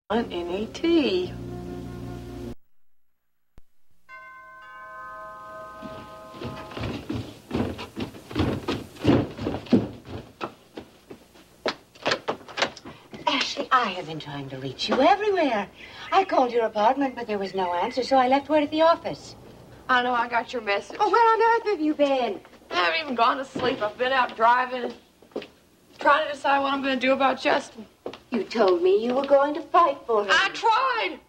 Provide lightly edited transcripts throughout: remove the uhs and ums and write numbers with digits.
Want any tea? Ashley, I have been trying to reach you everywhere. I called your apartment, but there was no answer, so I left word at the office. I know, I got your message. Oh, where on earth have you been? I haven't even gone to sleep. I've been out driving, trying to decide what I'm going to do about Justin. You told me you were going to fight for him. I tried,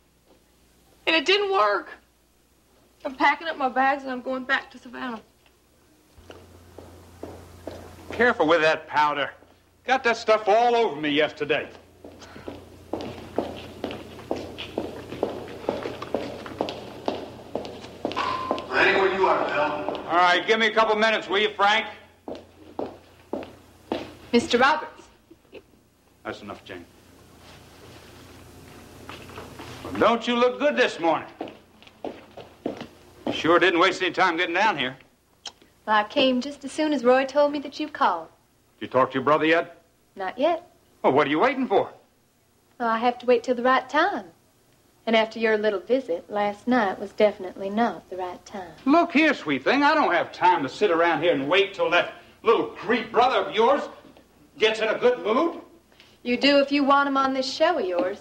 and it didn't work. I'm packing up my bags, and I'm going back to Savannah. Careful with that powder. Got that stuff all over me yesterday. Ready when you are, Bill. All right, give me a couple minutes, will you, Frank? Mr. Roberts. That's enough, Jane. Well, don't you look good this morning? You sure didn't waste any time getting down here. Well, I came just as soon as Roy told me that you called. Did you talk to your brother yet? Not yet. Well, what are you waiting for? Well, I have to wait till the right time. And after your little visit, last night was definitely not the right time. Look here, sweet thing. I don't have time to sit around here and wait till that little creep brother of yours gets in a good mood. You do if you want him on this show of yours.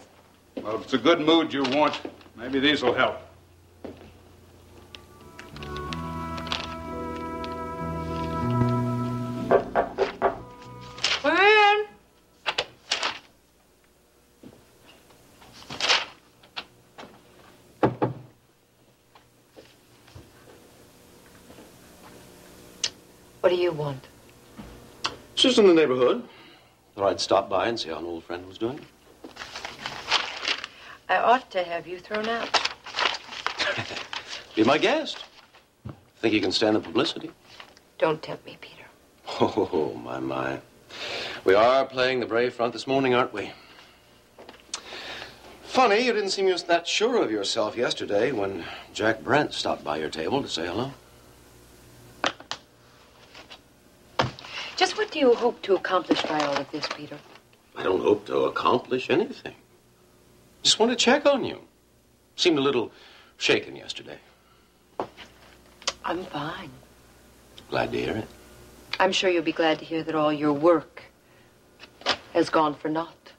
Well, if it's a good mood you want, maybe these will help. Come in. What do you want? Just in the neighborhood. Thought I'd stop by and see how an old friend was doing. I ought to have you thrown out. Be my guest. Think you can stand the publicity? Don't tempt me, Peter. Oh, my. We are playing the brave front this morning, aren't we? Funny, you didn't seem that sure of yourself yesterday when Jack Brent stopped by your table to say hello. Just what do you hope to accomplish by all of this, Peter? I don't hope to accomplish anything. Just want to check on you. Seemed a little shaken yesterday. I'm fine. Glad to hear it. I'm sure you'll be glad to hear that all your work has gone for naught.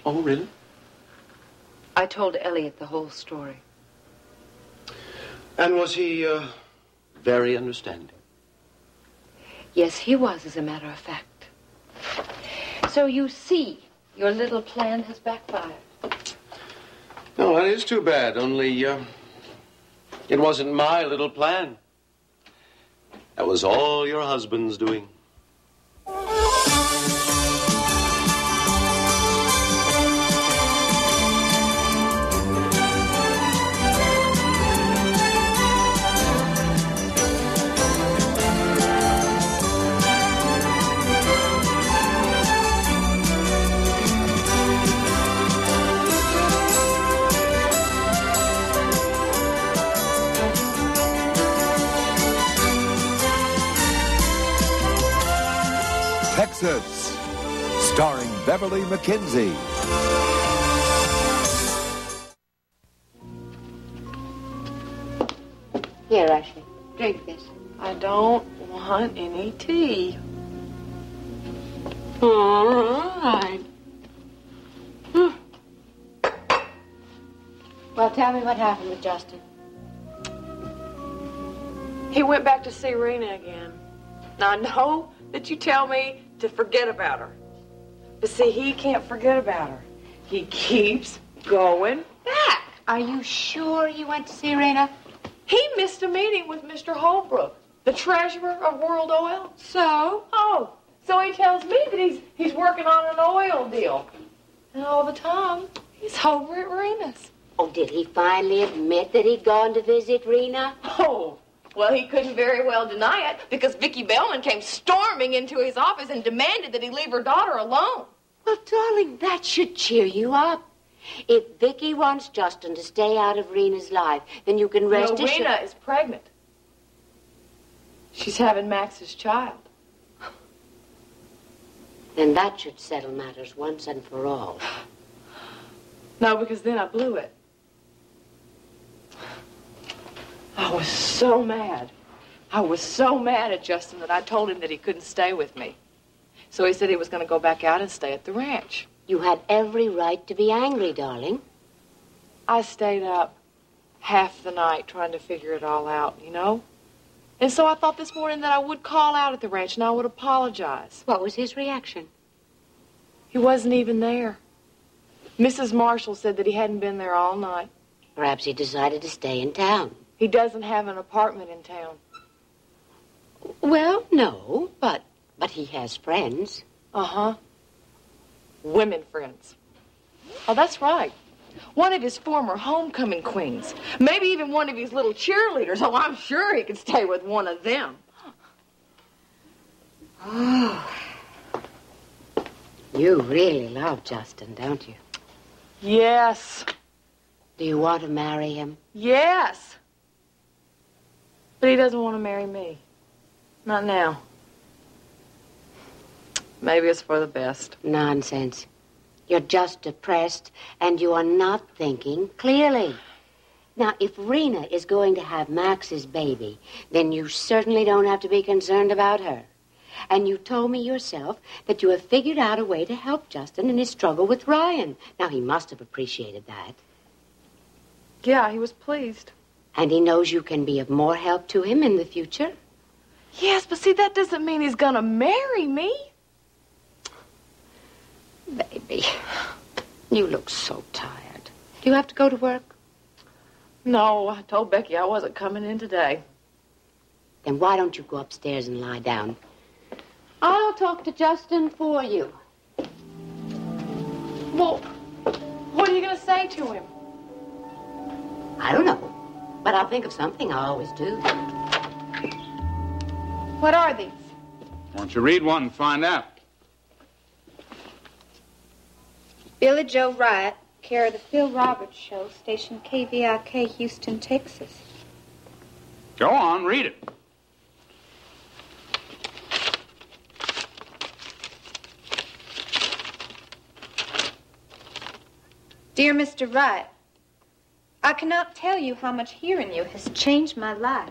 Oh, really? I told Elliot the whole story. And was he, very understanding? Yes, he was, as a matter of fact. So you see, your little plan has backfired. No, that is too bad. Only, it wasn't my little plan. That was all your husband's doing. Texas, starring Beverly McKinsey. Here, Ashley, drink this. I don't want any tea. All right. Well, tell me what happened with Justin. He went back to see Rena again. Now, I know that you tell me to forget about her. But see, he can't forget about her. He keeps going back. Are you sure he went to see Rena? He missed a meeting with Mr. Holbrook, the treasurer of World Oil. So? Oh, so he tells me that he's working on an oil deal. And all the time, he's over at Rena's. Oh, did he finally admit that he'd gone to visit Rena? Oh, well, he couldn't very well deny it because Vicki Bellman came storming into his office and demanded that he leave her daughter alone. Well, darling, that should cheer you up. If Vicki wants Justin to stay out of Rena's life, then you can rest assured. Rena is pregnant. She's having Max's child. Then that should settle matters once and for all. No, because then I blew it. I was so mad. I was so mad at Justin that I told him that he couldn't stay with me. So he said he was going to go back out and stay at the ranch. You had every right to be angry, darling. I stayed up half the night trying to figure it all out, you know? And so I thought this morning that I would call out at the ranch and I would apologize. What was his reaction? He wasn't even there. Mrs. Marshall said that he hadn't been there all night. Perhaps he decided to stay in town. He doesn't have an apartment in town. Well, no, but he has friends. Uh-huh. Women friends. Oh, that's right. One of his former homecoming queens. Maybe even one of his little cheerleaders. Oh, I'm sure he could stay with one of them. Oh. You really love Justin, don't you? Yes. Do you want to marry him? Yes. But he doesn't want to marry me. Not now. Maybe it's for the best. Nonsense. You're just depressed, and you are not thinking clearly. Now, if Rena is going to have Max's baby, then you certainly don't have to be concerned about her. And you told me yourself that you have figured out a way to help Justin in his struggle with Ryan. Now, he must have appreciated that. Yeah, he was pleased. And he knows you can be of more help to him in the future? Yes, but see, that doesn't mean he's gonna marry me. Baby, you look so tired. Do you have to go to work? No, I told Becky I wasn't coming in today. Then why don't you go upstairs and lie down? I'll talk to Justin for you. Well, what are you gonna say to him? I don't know, but I'll think of something. I always do. What are these? Why don't you read one and find out? Billy Joe Wright, care of the Phil Roberts Show, station KVIK, Houston, Texas. Go on, read it. Dear Mr. Wright, I cannot tell you how much hearing you has changed my life.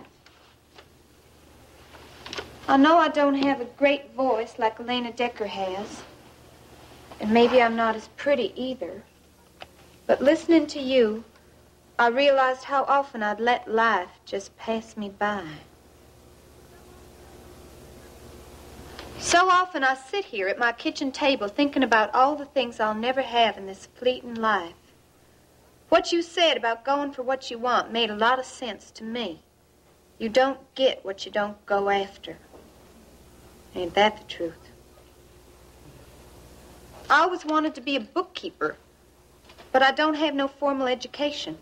I know I don't have a great voice like Elena Decker has, and maybe I'm not as pretty either. But listening to you, I realized how often I'd let life just pass me by. So often I sit here at my kitchen table thinking about all the things I'll never have in this fleeting life. What you said about going for what you want made a lot of sense to me. You don't get what you don't go after. Ain't that the truth? I always wanted to be a bookkeeper, but I don't have no formal education.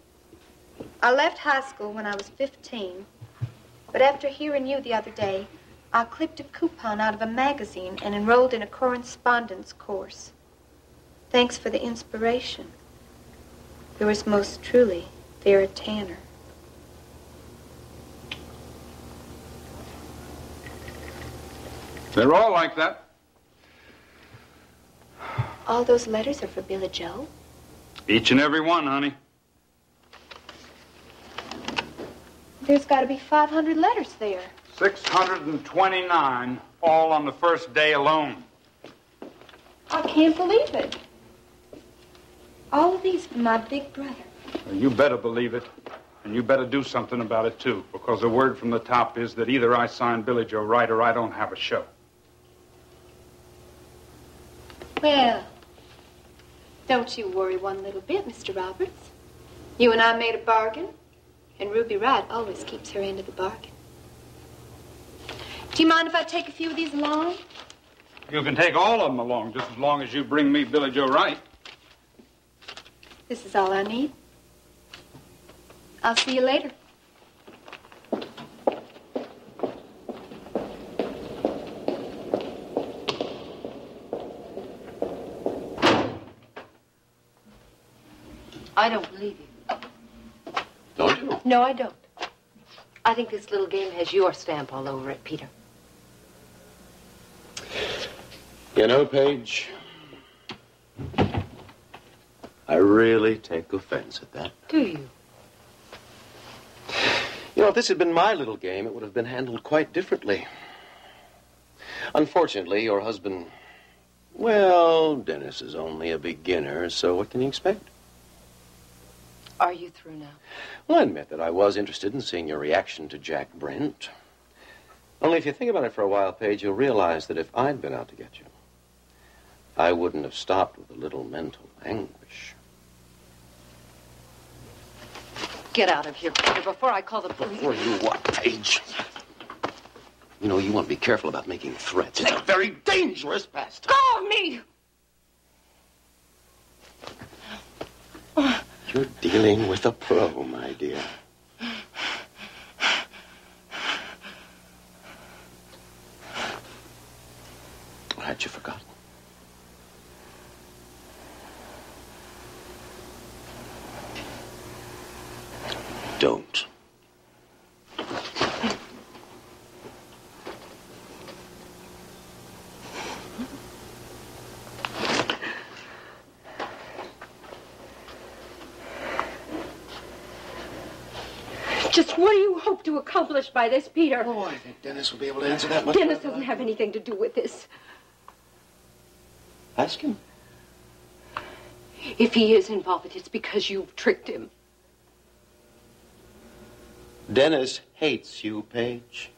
I left high school when I was 15, but after hearing you the other day, I clipped a coupon out of a magazine and enrolled in a correspondence course. Thanks for the inspiration. Yours most truly, Vera Tanner. They're all like that. All those letters are for Billy Joe? Each and every one, honey. There's got to be 500 letters there. 629, all on the first day alone. I can't believe it. All of these from my big brother. Well, you better believe it. And you better do something about it, too. Because the word from the top is that either I sign Billy Joe Wright or I don't have a show. Well, don't you worry one little bit, Mr. Roberts. You and I made a bargain, and Ruby Wright always keeps her end of the bargain. Do you mind if I take a few of these along? You can take all of them along, just as long as you bring me Billy Joe Wright. This is all I need. I'll see you later. I don't believe you. Don't you? No, I don't. I think this little game has your stamp all over it, Peter. You know, Paige, I really take offense at that. Do you? You know, if this had been my little game, it would have been handled quite differently. Unfortunately, your husband... Well, Dennis is only a beginner, so what can you expect? Are you through now? Well, I admit that I was interested in seeing your reaction to Jack Brent. Only if you think about it for a while, Paige, you'll realize that if I'd been out to get you, I wouldn't have stopped with a little mental anguish. Get out of here, Peter, before I call the police. Before you what, Paige? You know, you want to be careful about making threats. It's a very dangerous pastime. Go of me! You're dealing with a pro, my dear. Or had you forgotten? Don't. Just what do you hope to accomplish by this, Peter? Oh, I think Dennis will be able to answer that much. Dennis doesn't have anything to do with this. Ask him. If he is involved, it's because you've tricked him. Dennis hates you, Paige.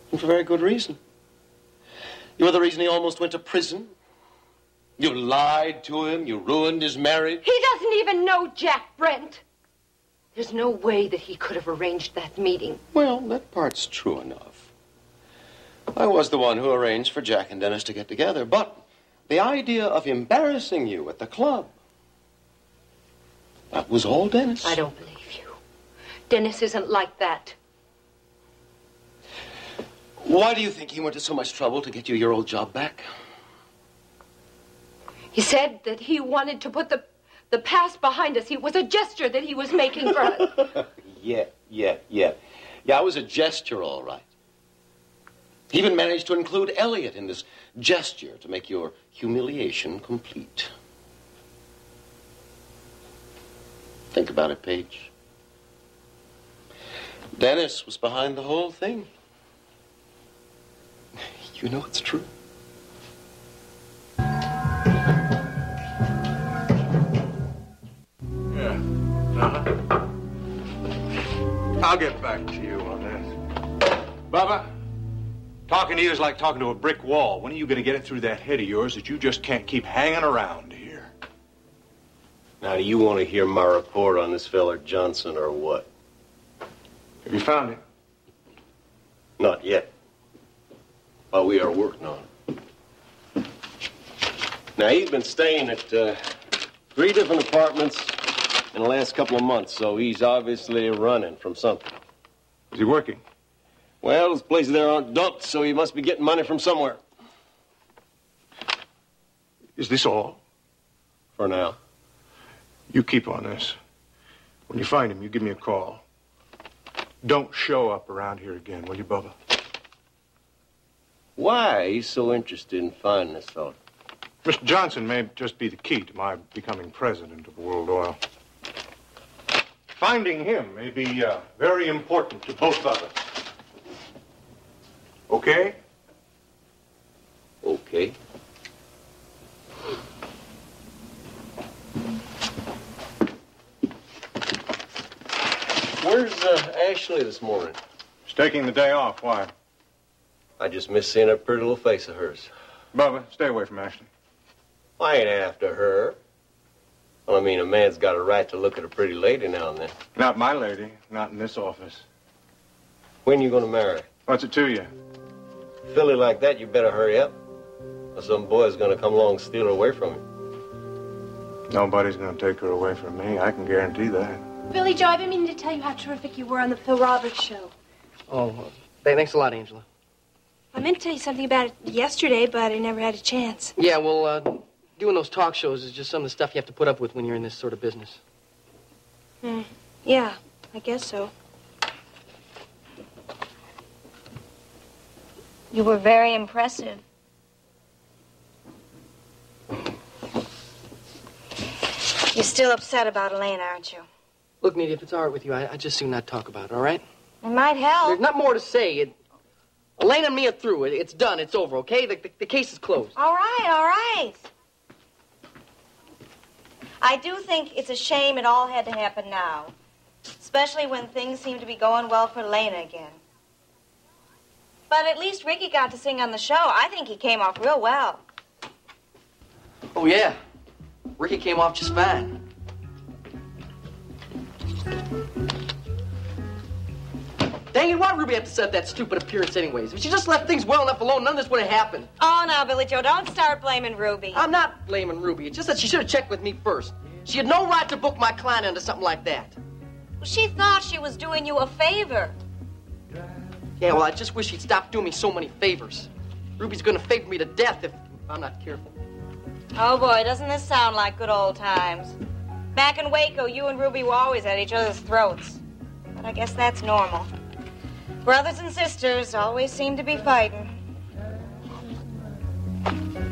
And for very good reason. You're the reason he almost went to prison. You lied to him. You ruined his marriage. He doesn't even know Jack Brent. There's no way that he could have arranged that meeting. Well, that part's true enough. I was the one who arranged for Jack and Dennis to get together, but the idea of embarrassing you at the club, that was all Dennis. I don't believe you. Dennis isn't like that. Why do you think he went to so much trouble to get you your old job back? He said that he wanted to put the past behind us. It was a gesture that he was making for us. Yeah, it was a gesture, all right. He even managed to include Elliot in this gesture to make your humiliation complete. Think about it, Paige. Dennis was behind the whole thing. You know it's true. I'll get back to you on this. Bubba, talking to you is like talking to a brick wall. When are you going to get it through that head of yours that you just can't keep hanging around here? Now, do you want to hear my report on this feller Johnson or what? Have you found him? Not yet. But we are working on it. Now, he's been staying at 3 different apartments in the last couple of months, so he's obviously running from something. Is he working? Well, his places there aren't dumped, so he must be getting money from somewhere. Is this all? For now. You keep on this. When you find him, you give me a call. Don't show up around here again, will you, Bubba? Why are you so interested in finding this fellow? Mr. Johnson may just be the key to my becoming president of World Oil. Finding him may be very important to both of us. Okay? Okay. Where's Ashley this morning? She's taking the day off. Why? I just miss seeing that pretty little face of hers. Bubba, stay away from Ashley. I ain't after her. Well, I mean, a man's got a right to look at a pretty lady now and then. Not my lady. Not in this office. When you gonna marry? What's it to you? Filly like that, you better hurry up. Or some boy's gonna come along and steal her away from you. Nobody's going to take her away from me. I can guarantee that. Billy Joe, I've been meaning to tell you how terrific you were on the Phil Roberts show. Oh, thanks a lot, Angela. I meant to tell you something about it yesterday, but I never had a chance. Yeah, well, doing those talk shows is just some of the stuff you have to put up with when you're in this sort of business. Yeah, I guess so. You were very impressive. You're still upset about Elaine, aren't you? Look, Nita, if it's all right with you, I'd just soon not talk about it, all right? It might help. There's not more to say. Elaine and me are through. It's done. It's over, okay? The case is closed. All right. I do think it's a shame it all had to happen now. Especially when things seem to be going well for Lena again. But at least Ricky got to sing on the show. I think he came off real well. Oh, yeah. Ricky came off just fine. Dang it, why did Ruby have to set that stupid appearance anyways? If she just left things well enough alone, none of this would have happened. Oh, now, Billy Joe, don't start blaming Ruby. I'm not blaming Ruby. It's just that she should have checked with me first. She had no right to book my client into something like that. Well, she thought she was doing you a favor. Yeah, well, I just wish she'd stop doing me so many favors. Ruby's gonna favor me to death if I'm not careful. Oh, boy, doesn't this sound like good old times? Back in Waco, you and Ruby were always at each other's throats. But I guess that's normal. Brothers and sisters always seem to be fighting.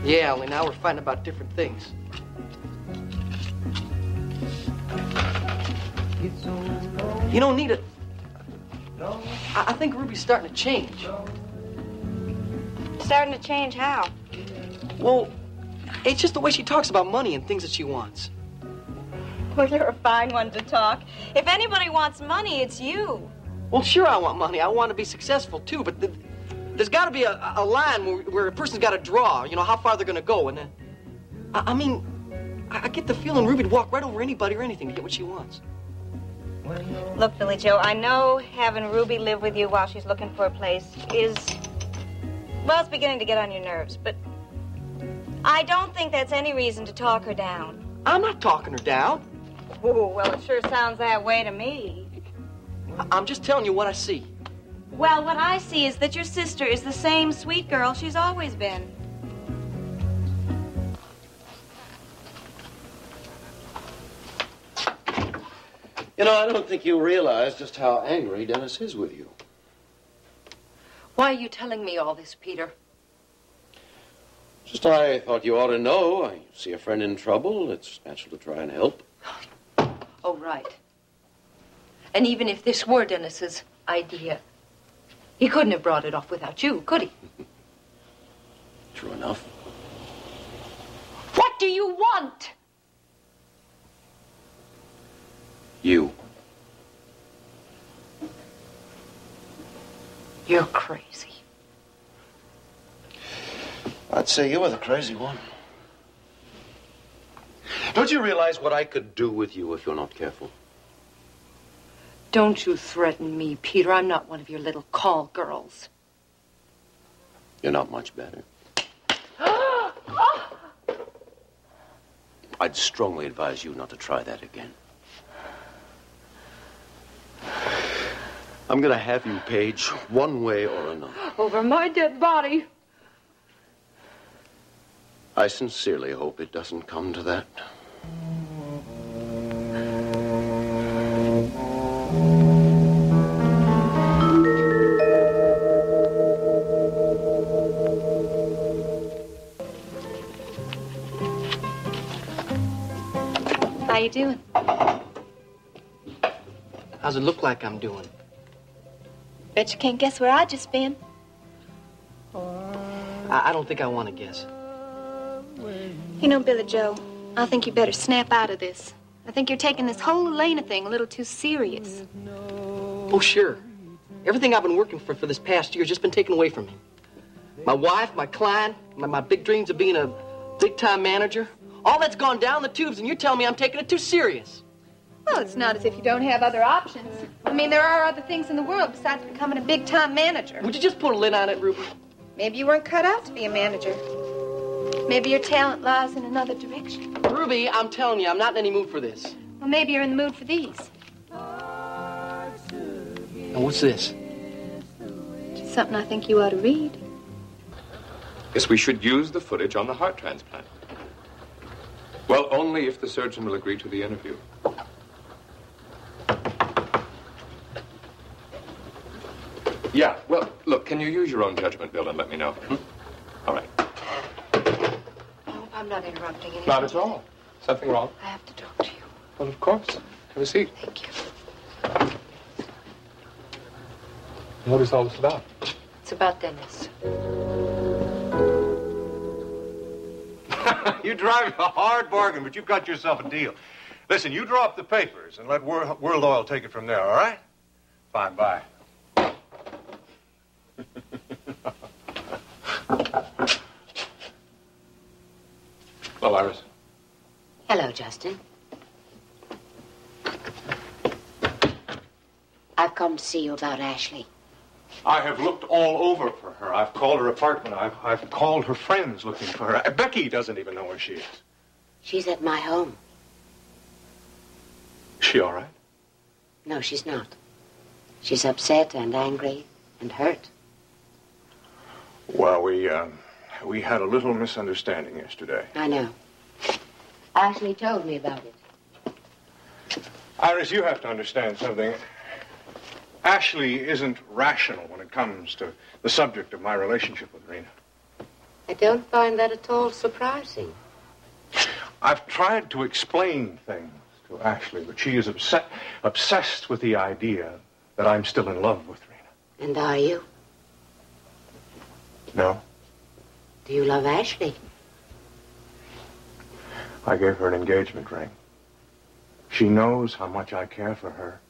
Yeah, only now we're fighting about different things. You know, Nita, I think Ruby's starting to change. Starting to change how? Well, it's just the way she talks about money and things that she wants. Well, you're a fine one to talk. If anybody wants money, it's you. Well, sure, I want money. I want to be successful, too, but there's got to be a line where a person's got to draw, you know, how far they're going to go. And I get the feeling Ruby'd walk right over anybody or anything to get what she wants. Look, Billy Joe, I know having Ruby live with you while she's looking for a place is, well, it's beginning to get on your nerves, but I don't think that's any reason to talk her down. I'm not talking her down. Oh, well, it sure sounds that way to me. I'm just telling you what I see. Well, what I see is that your sister is the same sweet girl she's always been. You know, I don't think you realize just how angry Dennis is with you. Why are you telling me all this, Peter? Just I thought you ought to know. I see a friend in trouble. It's natural to try and help. Oh, right. And even if this were Dennis's idea, he couldn't have brought it off without you, could he? True enough. What do you want? You. You're crazy. I'd say you were the crazy one. Don't you realize what I could do with you if you're not careful? Don't you threaten me, Peter. I'm not one of your little call girls. You're not much better. I'd strongly advise you not to try that again. I'm gonna have you, Paige, one way or another. Over my dead body. I sincerely hope it doesn't come to that. How you doing? How's it look like I'm doing? Bet you can't guess where I just been. I don't think I want to guess. You know, Billy Joe, I think you better snap out of this. I think you're taking this whole Elena thing a little too serious. Oh, sure. Everything I've been working for this past year has just been taken away from me. My wife, my client, my big dreams of being a big-time manager. All that's gone down the tubes, and you're telling me I'm taking it too serious. Well, it's not as if you don't have other options. I mean, there are other things in the world besides becoming a big-time manager. Would you just put a lid on it, Ruby? Maybe you weren't cut out to be a manager. Maybe your talent lies in another direction. Ruby, I'm telling you, I'm not in any mood for this. Well, maybe you're in the mood for these. And what's this? It's something I think you ought to read. Yes, we should use the footage on the heart transplant. Well, only if the surgeon will agree to the interview. Yeah, well, look, can you use your own judgment, Bill, and let me know? All right. I hope I'm not interrupting anything. Not at all. Something wrong? I have to talk to you. Well, of course. Have a seat. Thank you. What is all this about? It's about Dennis. You drive a hard bargain, but you've got yourself a deal. Listen, you draw up the papers and let World Oil take it from there, all right? Fine, bye. Hello, Iris. Hello, Justin. I've come to see you about Ashley. I have looked all over for her. I've called her apartment. I've called her friends looking for her. Becky doesn't even know where she is. She's at my home. Is she all right? No, she's not. She's upset and angry and hurt. Well, we had a little misunderstanding yesterday. I know. Ashley told me about it. Iris, you have to understand something. Ashley isn't rational when it comes to the subject of my relationship with Rena. I don't find that at all surprising. I've tried to explain things to Ashley, but she is obsessed with the idea that I'm still in love with Rena. And are you? No. Do you love Ashley? I gave her an engagement ring. She knows how much I care for her.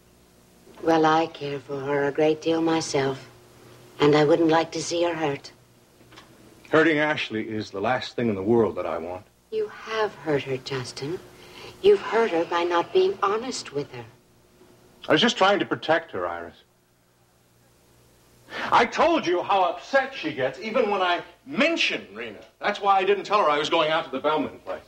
Well, I care for her a great deal myself, and I wouldn't like to see her hurt. Hurting Ashley is the last thing in the world that I want. You have hurt her, Justin. You've hurt her by not being honest with her. I was just trying to protect her, Iris. I told you how upset she gets even when I mention Rena. That's why I didn't tell her I was going out to the Bellman place.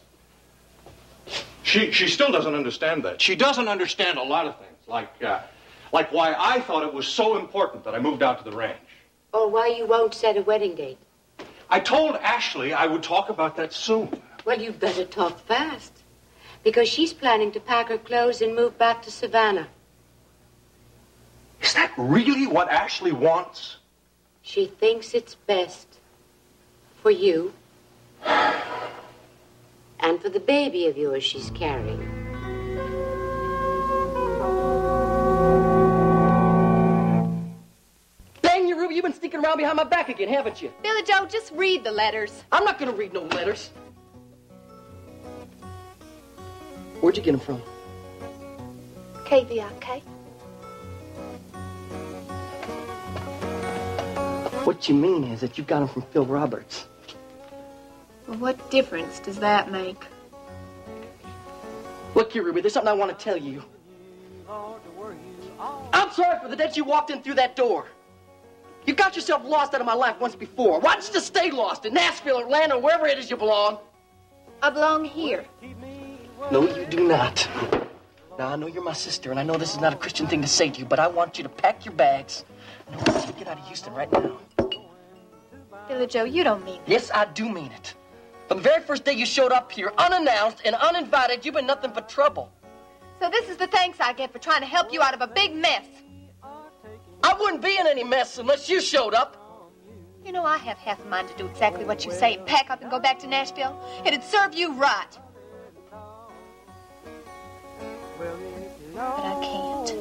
She still doesn't understand that. She doesn't understand a lot of things, like why I thought it was so important that I moved out to the ranch. Or why you won't set a wedding date. I told Ashley I would talk about that soon. Well, you'd better talk fast, because she's planning to pack her clothes and move back to Savannah. Is that really what Ashley wants? She thinks it's best for you and for the baby of yours she's carrying. Dang you, Ruby, you've been sneaking around behind my back again, haven't you? Billy Joe, just read the letters. I'm not going to read no letters. Where'd you get them from? KVIK. What you mean is that you got them from Phil Roberts. Well, what difference does that make? Look here, Ruby, there's something I want to tell you. I'm sorry for the day you walked in through that door. You got yourself lost out of my life once before. Why don't you just stay lost in Nashville or Atlanta or wherever it is you belong? I belong here. No, you do not. Now, I know you're my sister, and I know this is not a Christian thing to say to you, but I want you to pack your bags, and I want you to get out of Houston right now. Billy Joe, you don't mean that. Yes, I do mean it. From the very first day you showed up here, unannounced and uninvited, you've been nothing but trouble. So this is the thanks I get for trying to help you out of a big mess. I wouldn't be in any mess unless you showed up. You know, I have half a mind to do exactly what you say and pack up and go back to Nashville. It'd serve you right. But I can't.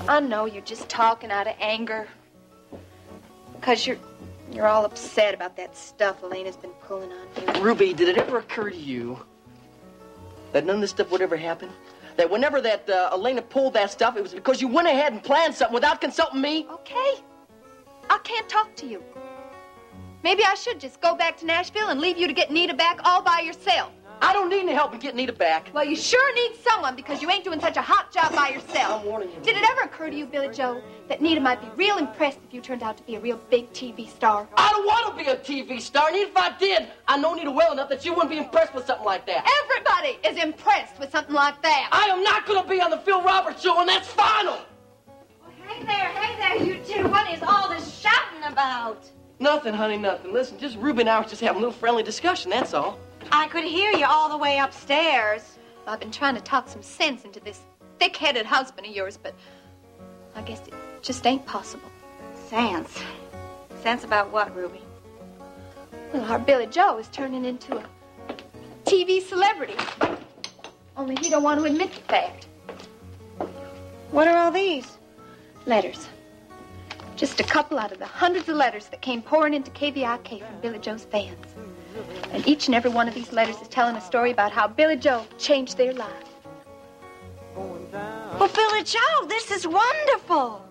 I know you're just talking out of anger. Because you're all upset about that stuff Elena's been pulling on you. Ruby, did it ever occur to you that none of this stuff would ever happen? That whenever that Elena pulled that stuff, it was because you went ahead and planned something without consulting me? Okay. I can't talk to you. Maybe I should just go back to Nashville and leave you to get Nita back all by yourself. I don't need any help in getting Nita back. Well, you sure need someone because you ain't doing such a hot job by yourself. I'm warning you. Did it ever occur to you, Billy Joe, that Nita might be real impressed if you turned out to be a real big TV star? I don't want to be a TV star, and even if I did, I know Nita well enough that she wouldn't be impressed with something like that. Everybody is impressed with something like that. I am not going to be on the Phil Roberts show, and that's final. Well, hey there, you two. What is all this shouting about? Nothing, honey, nothing. Listen, just Ruby and I were just having a little friendly discussion, that's all. I could hear you all the way upstairs. I've been trying to talk some sense into this thick-headed husband of yours, but I guess it just ain't possible. Sense? Sense about what, Ruby? Well, our Billy Joe is turning into a TV celebrity. Only he don't want to admit the fact. What are all these? Letters. Just a couple out of the hundreds of letters that came pouring into KVIK from Billy Joe's fans. And each and every one of these letters is telling a story about how Billy Joe changed their lives. Well, Billy Joe, this is wonderful.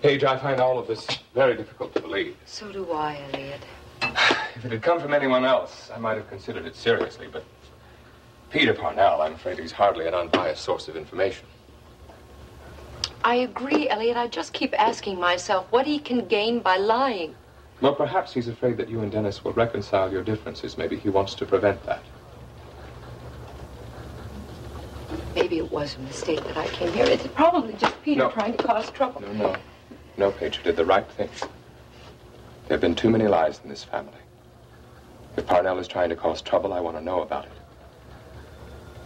Paige, I find all of this very difficult to believe. So do I, Elliot. If it had come from anyone else, I might have considered it seriously, but Peter Parnell, I'm afraid he's hardly an unbiased source of information. I agree, Elliot. I just keep asking myself what he can gain by lying. Well, perhaps he's afraid that you and Dennis will reconcile your differences. Maybe he wants to prevent that. Maybe it was a mistake that I came here. It's probably just Peter trying to cause trouble. No, Paige, you did the right thing. There have been too many lies in this family. If Parnell is trying to cause trouble, I want to know about it.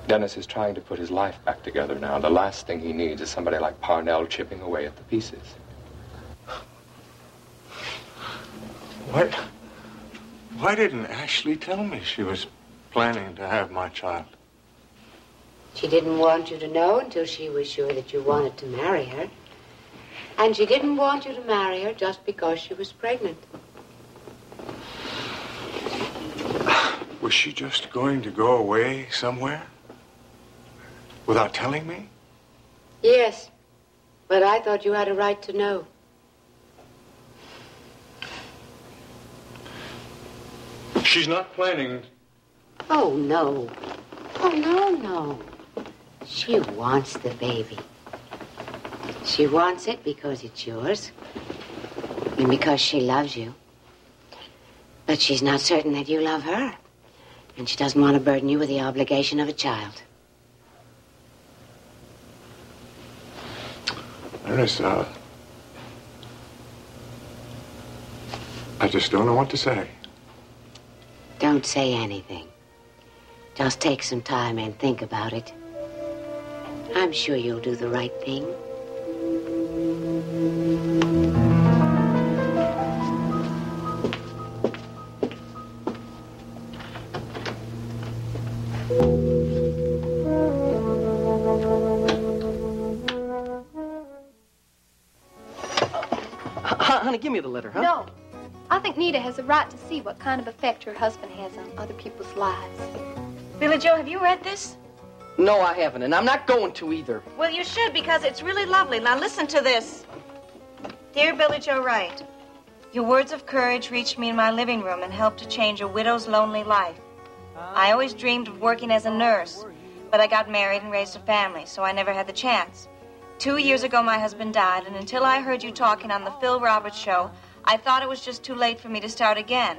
Dennis is trying to put his life back together now. The last thing he needs is somebody like Parnell chipping away at the pieces. Why didn't Ashley tell me she was planning to have my child? She didn't want you to know until she was sure that you wanted to marry her. And she didn't want you to marry her just because she was pregnant. Was she just going to go away somewhere? Without telling me? Yes, but I thought you had a right to know. She's not planning... Oh, no. Oh, no. She wants the baby. She wants it because it's yours. And because she loves you. But she's not certain that you love her. And she doesn't want to burden you with the obligation of a child. Ernest, I just don't know what to say. Don't say anything. Just take some time and think about it. I'm sure you'll do the right thing. Honey, give me the letter, huh? No. I think Nita has a right to see what kind of effect her husband has on other people's lives. Billy Joe, have you read this? No, I haven't, and I'm not going to either. Well, you should, because it's really lovely. Now, listen to this. Dear Billy Joe Wright, your words of courage reached me in my living room and helped to change a widow's lonely life. I always dreamed of working as a nurse, but I got married and raised a family, so I never had the chance. 2 years ago, my husband died, and until I heard you talking on the Phil Roberts show, I thought it was just too late for me to start again.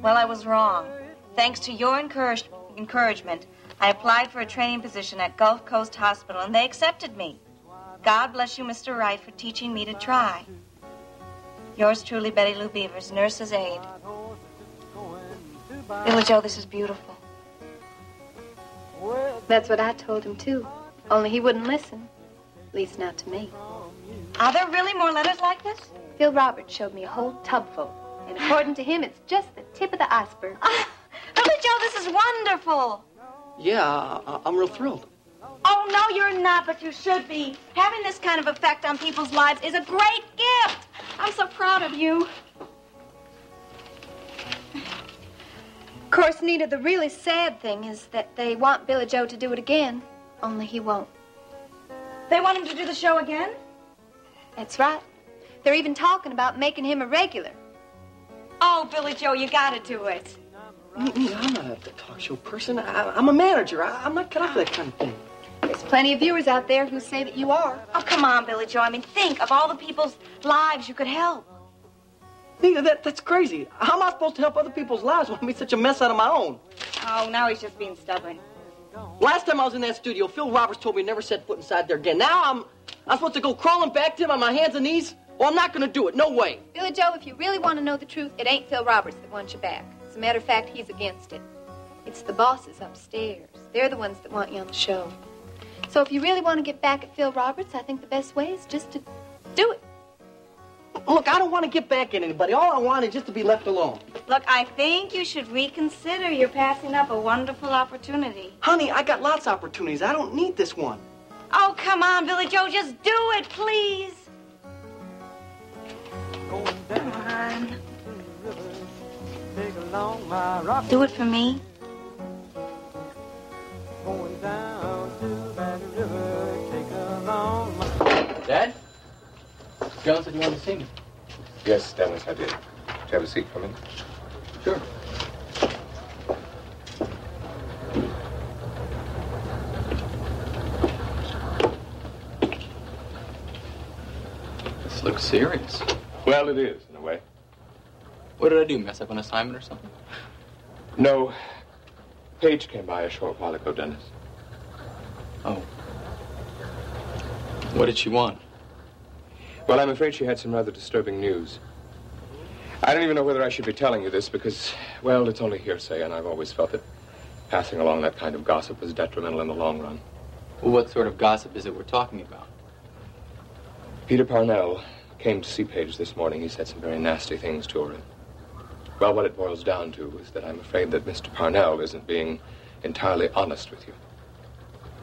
Well, I was wrong. Thanks to your encouragement, I applied for a training position at Gulf Coast Hospital, and they accepted me. God bless you, Mr. Wright, for teaching me to try. Yours truly, Betty Lou Beavers, nurse's aide. Billy Joe, this is beautiful. That's what I told him, too. Only he wouldn't listen. At least not to me. Are there really more letters like this? Phil Roberts showed me a whole tub full. And according to him, it's just the tip of the iceberg. Billy Joe, this is wonderful. Yeah, I'm real thrilled. Oh, no, you're not, but you should be. Having this kind of effect on people's lives is a great gift. I'm so proud of you. Of course, Nita, the really sad thing is that they want Billy Joe to do it again, only he won't. They want him to do the show again? That's right. They're even talking about making him a regular. Oh, Billy Joe, you gotta do it. I'm not a talk show person. I'm a manager. I'm not cut out for that kind of thing. There's plenty of viewers out there who say that you are. Oh, come on, Billy Joe. I mean, think of all the people's lives you could help. Nita, that's crazy. How am I supposed to help other people's lives when I made such a mess out of my own? Oh, now he's just being stubborn. Last time I was in that studio, Phil Roberts told me to never set foot inside there again. Now I'm supposed to go crawling back to him on my hands and knees? Well, I'm not going to do it. No way. Billy Joe, if you really want to know the truth, it ain't Phil Roberts that wants you back. As a matter of fact, he's against it. It's the bosses upstairs. They're the ones that want you on the show. So if you really want to get back at Phil Roberts, I think the best way is just to do it. Look, I don't want to get back at anybody. All I want is just to be left alone. Look, I think you should reconsider. You're passing up a wonderful opportunity. Honey, I got lots of opportunities. I don't need this one. Oh, come on, Billy Joe, just do it, please. Come on. Do it for me. Dad? Joan said you wanted to see me. Yes, Dennis, I did. Do you have a seat for me? Sure. This looks serious. Well, it is, in a way. What did I do, mess up an assignment or something? No. Paige came by a short while ago, Dennis. Oh. What did she want? Well, I'm afraid she had some rather disturbing news. I don't even know whether I should be telling you this because, well, it's only hearsay, and I've always felt that passing along that kind of gossip was detrimental in the long run. Well, what sort of gossip is it we're talking about? Peter Parnell came to see Paige this morning. He said some very nasty things to her. And, well, what it boils down to is that I'm afraid that Mr. Parnell isn't being entirely honest with you.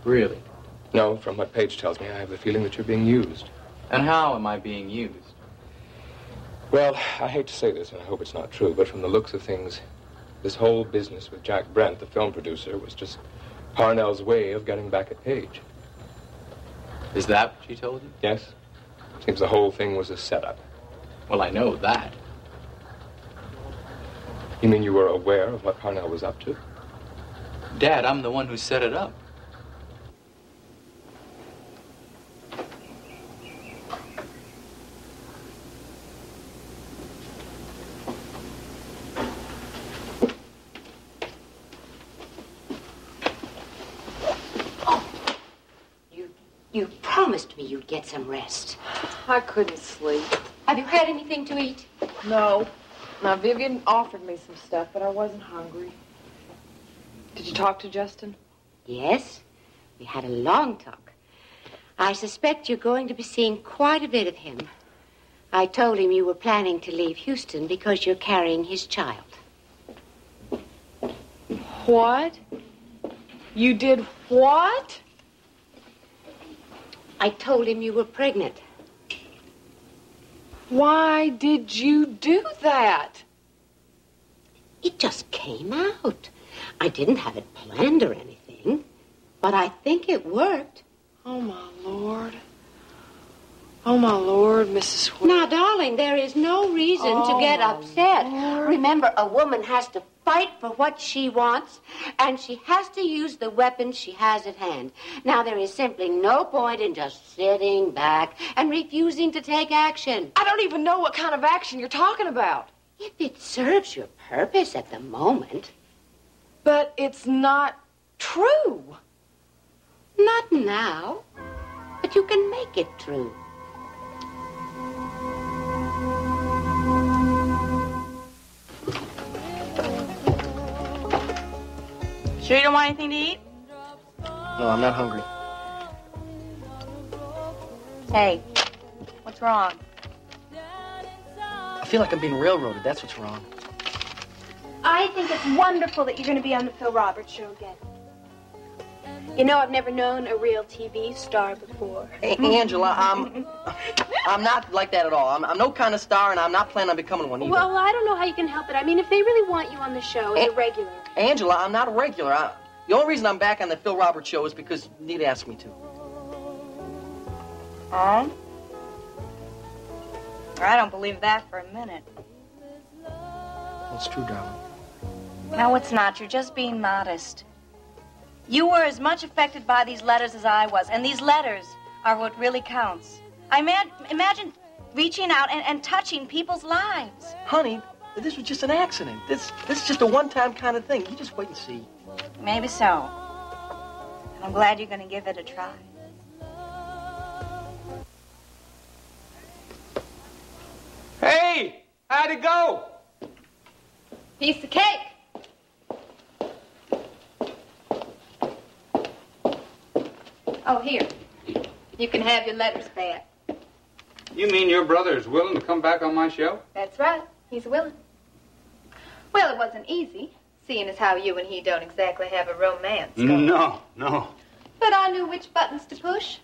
Really? No, from what Paige tells me, I have the feeling that you're being used. And how am I being used? Well, I hate to say this, and I hope it's not true, but from the looks of things, this whole business with Jack Brent, the film producer, was just Parnell's way of getting back at Paige. Is that what she told you? Yes. Seems the whole thing was a setup. Well, I know that. You mean you were aware of what Parnell was up to? Dad, I'm the one who set it up. You promised me you'd get some rest. I couldn't sleep. Have you had anything to eat? No. Now, Vivian offered me some stuff, but I wasn't hungry. Did you talk to Justin? Yes. We had a long talk. I suspect you're going to be seeing quite a bit of him. I told him you were planning to leave Houston because you're carrying his child. What? You did what? I told him you were pregnant. Why did you do that? It just came out. I didn't have it planned or anything, but I think it worked. Oh, my Lord. Oh, my Lord, Mrs. Whit. Now, darling, there is no reason to get upset. Lord. Remember, a woman has to fight for what she wants, and she has to use the weapons she has at hand. Now, there is simply no point in just sitting back and refusing to take action. I don't even know what kind of action you're talking about. If it serves your purpose at the moment. But it's not true. Not now, but you can make it true. Sure you don't want anything to eat? No, I'm not hungry. Hey, what's wrong? I feel like I'm being railroaded. That's what's wrong. I think it's wonderful that you're going to be on the Phil Roberts show again. You know, I've never known a real TV star before. Hey, Angela, I'm not like that at all. I'm no kind of star, and I'm not planning on becoming one either. Well, I don't know how you can help it. I mean, if they really want you on the show as a regular. Angela, I'm not a regular. The only reason I'm back on the Phil Roberts show is because Nita asked me to. Oh? I don't believe that for a minute. That's true, darling. No, it's not. You're just being modest. You were as much affected by these letters as I was, and these letters are what really counts. Imagine reaching out and touching people's lives. Honey, this was just an accident. This is just a one-time kind of thing. You just wait and see. Maybe so. I'm glad you're going to give it a try. Hey, how'd it go? Piece of cake. Oh, here. You can have your letters back. You mean your brother is willing to come back on my show? That's right. He's willing. Well, it wasn't easy, seeing as how you and he don't exactly have a romance. No. But I knew which buttons to push.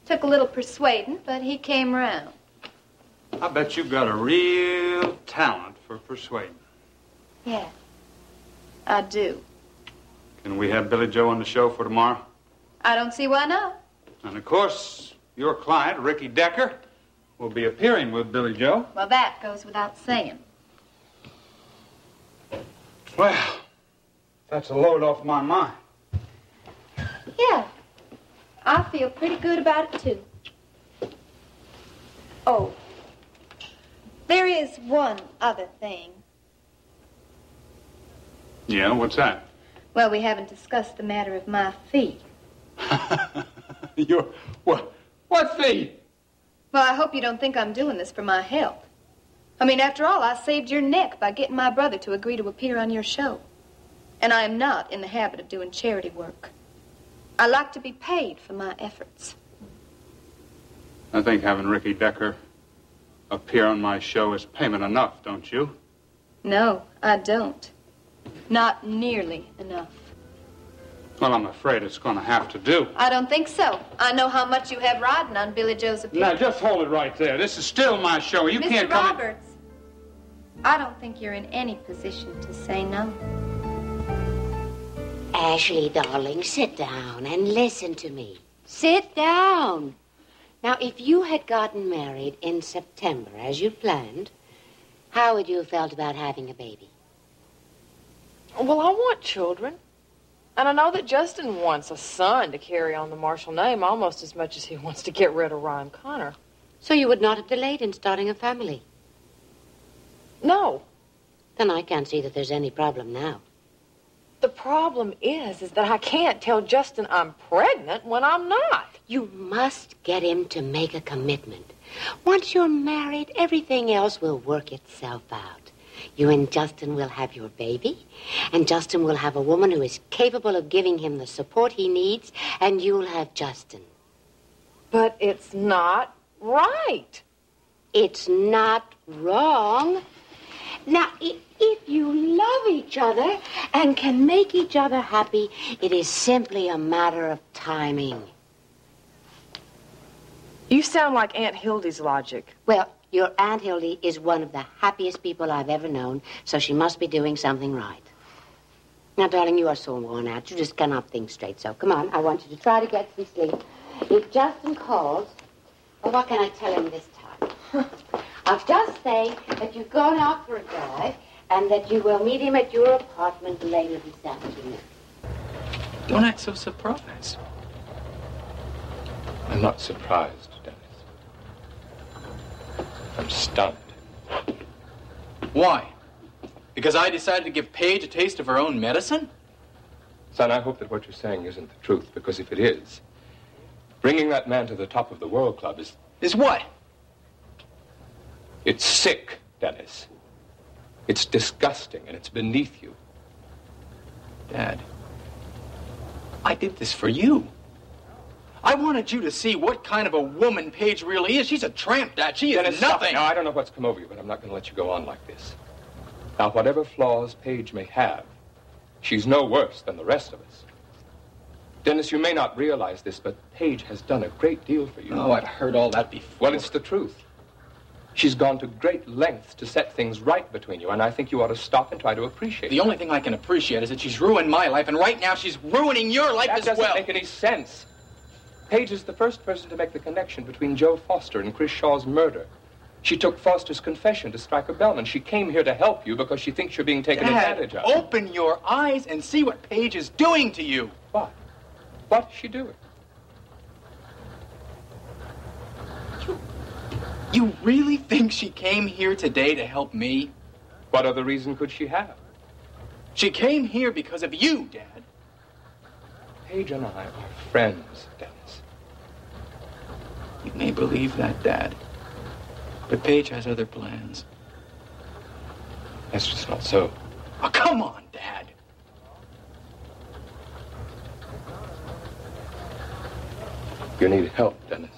Took a little persuading, but he came round. I bet you've got a real talent for persuading. Yeah, I do. Can we have Billy Joe on the show for tomorrow? I don't see why not. And of course, your client, Ricky Decker, will be appearing with Billy Joe. Well, that goes without saying. Well, that's a load off my mind. Yeah, I feel pretty good about it, too. Oh, there is one other thing. Yeah, what's that? Well, we haven't discussed the matter of my fee. Your what fee? Well, I hope you don't think I'm doing this for my health. I mean, after all, I saved your neck by getting my brother to agree to appear on your show. And I am not in the habit of doing charity work. I like to be paid for my efforts. I think having Ricky Decker appear on my show is payment enough, don't you? No, I don't. Not nearly enough. Well, I'm afraid it's going to have to do. I don't think so. I know how much you have riding on Billy Joe's appearance. Now, just hold it right there. This is still my show. You can't come in... Mr. Roberts, I don't think you're in any position to say no. Ashley, darling, sit down and listen to me. Sit down. Now, if you had gotten married in September, as you planned, how would you have felt about having a baby? Well, I want children. And I know that Justin wants a son to carry on the Marshall name almost as much as he wants to get rid of Ryan Connor. So you would not have delayed in starting a family? No. Then I can't see that there's any problem now. The problem is that I can't tell Justin I'm pregnant when I'm not. You must get him to make a commitment. Once you're married, everything else will work itself out. You and Justin will have your baby, and Justin will have a woman who is capable of giving him the support he needs, and you'll have Justin. But it's not right. It's not wrong. Now, if you love each other and can make each other happy, it is simply a matter of timing. You sound like Aunt Hildy's logic. Well, your Aunt Hildy is one of the happiest people I've ever known, so she must be doing something right. Now, darling, you are so worn out. You just cannot think straight. So, come on. I want you to try to get some sleep. If Justin calls, well, what can I tell him this time? I'll just say that you've gone out for a drive and that you will meet him at your apartment later this afternoon. Don't act so surprised. I'm not surprised, Dennis. I'm stunned. Why? Because I decided to give Paige a taste of her own medicine? Son, I hope that what you're saying isn't the truth, because if it is, bringing that man to the top of the World Club is... Is what? It's sick, Dennis. It's disgusting, and it's beneath you. Dad, I did this for you. I wanted you to see what kind of a woman Paige really is. She's a tramp, Dad. She is Dennis, stop. nothing. Now, I don't know what's come over you, but I'm not going to let you go on like this. Now, whatever flaws Paige may have, she's no worse than the rest of us. Dennis, you may not realize this, but Paige has done a great deal for you. Oh, I've heard all that before. Well, it's the truth. She's gone to great lengths to set things right between you, and I think you ought to stop and try to appreciate The only thing I can appreciate is that she's ruined my life, and right now she's ruining your life as well. That doesn't make any sense. Paige is the first person to make the connection between Joe Foster and Chris Shaw's murder. She took Foster's confession to Stryker Bellman. She came here to help you because she thinks you're being taken advantage of. Open your eyes and see what Paige is doing to you. What? What's she doing? You really think she came here today to help me? What other reason could she have? She came here because of you, Dad. Paige and I are friends, Dennis. You may believe that, Dad. But Paige has other plans. That's just not so. Oh, come on, Dad. You need help, Dennis.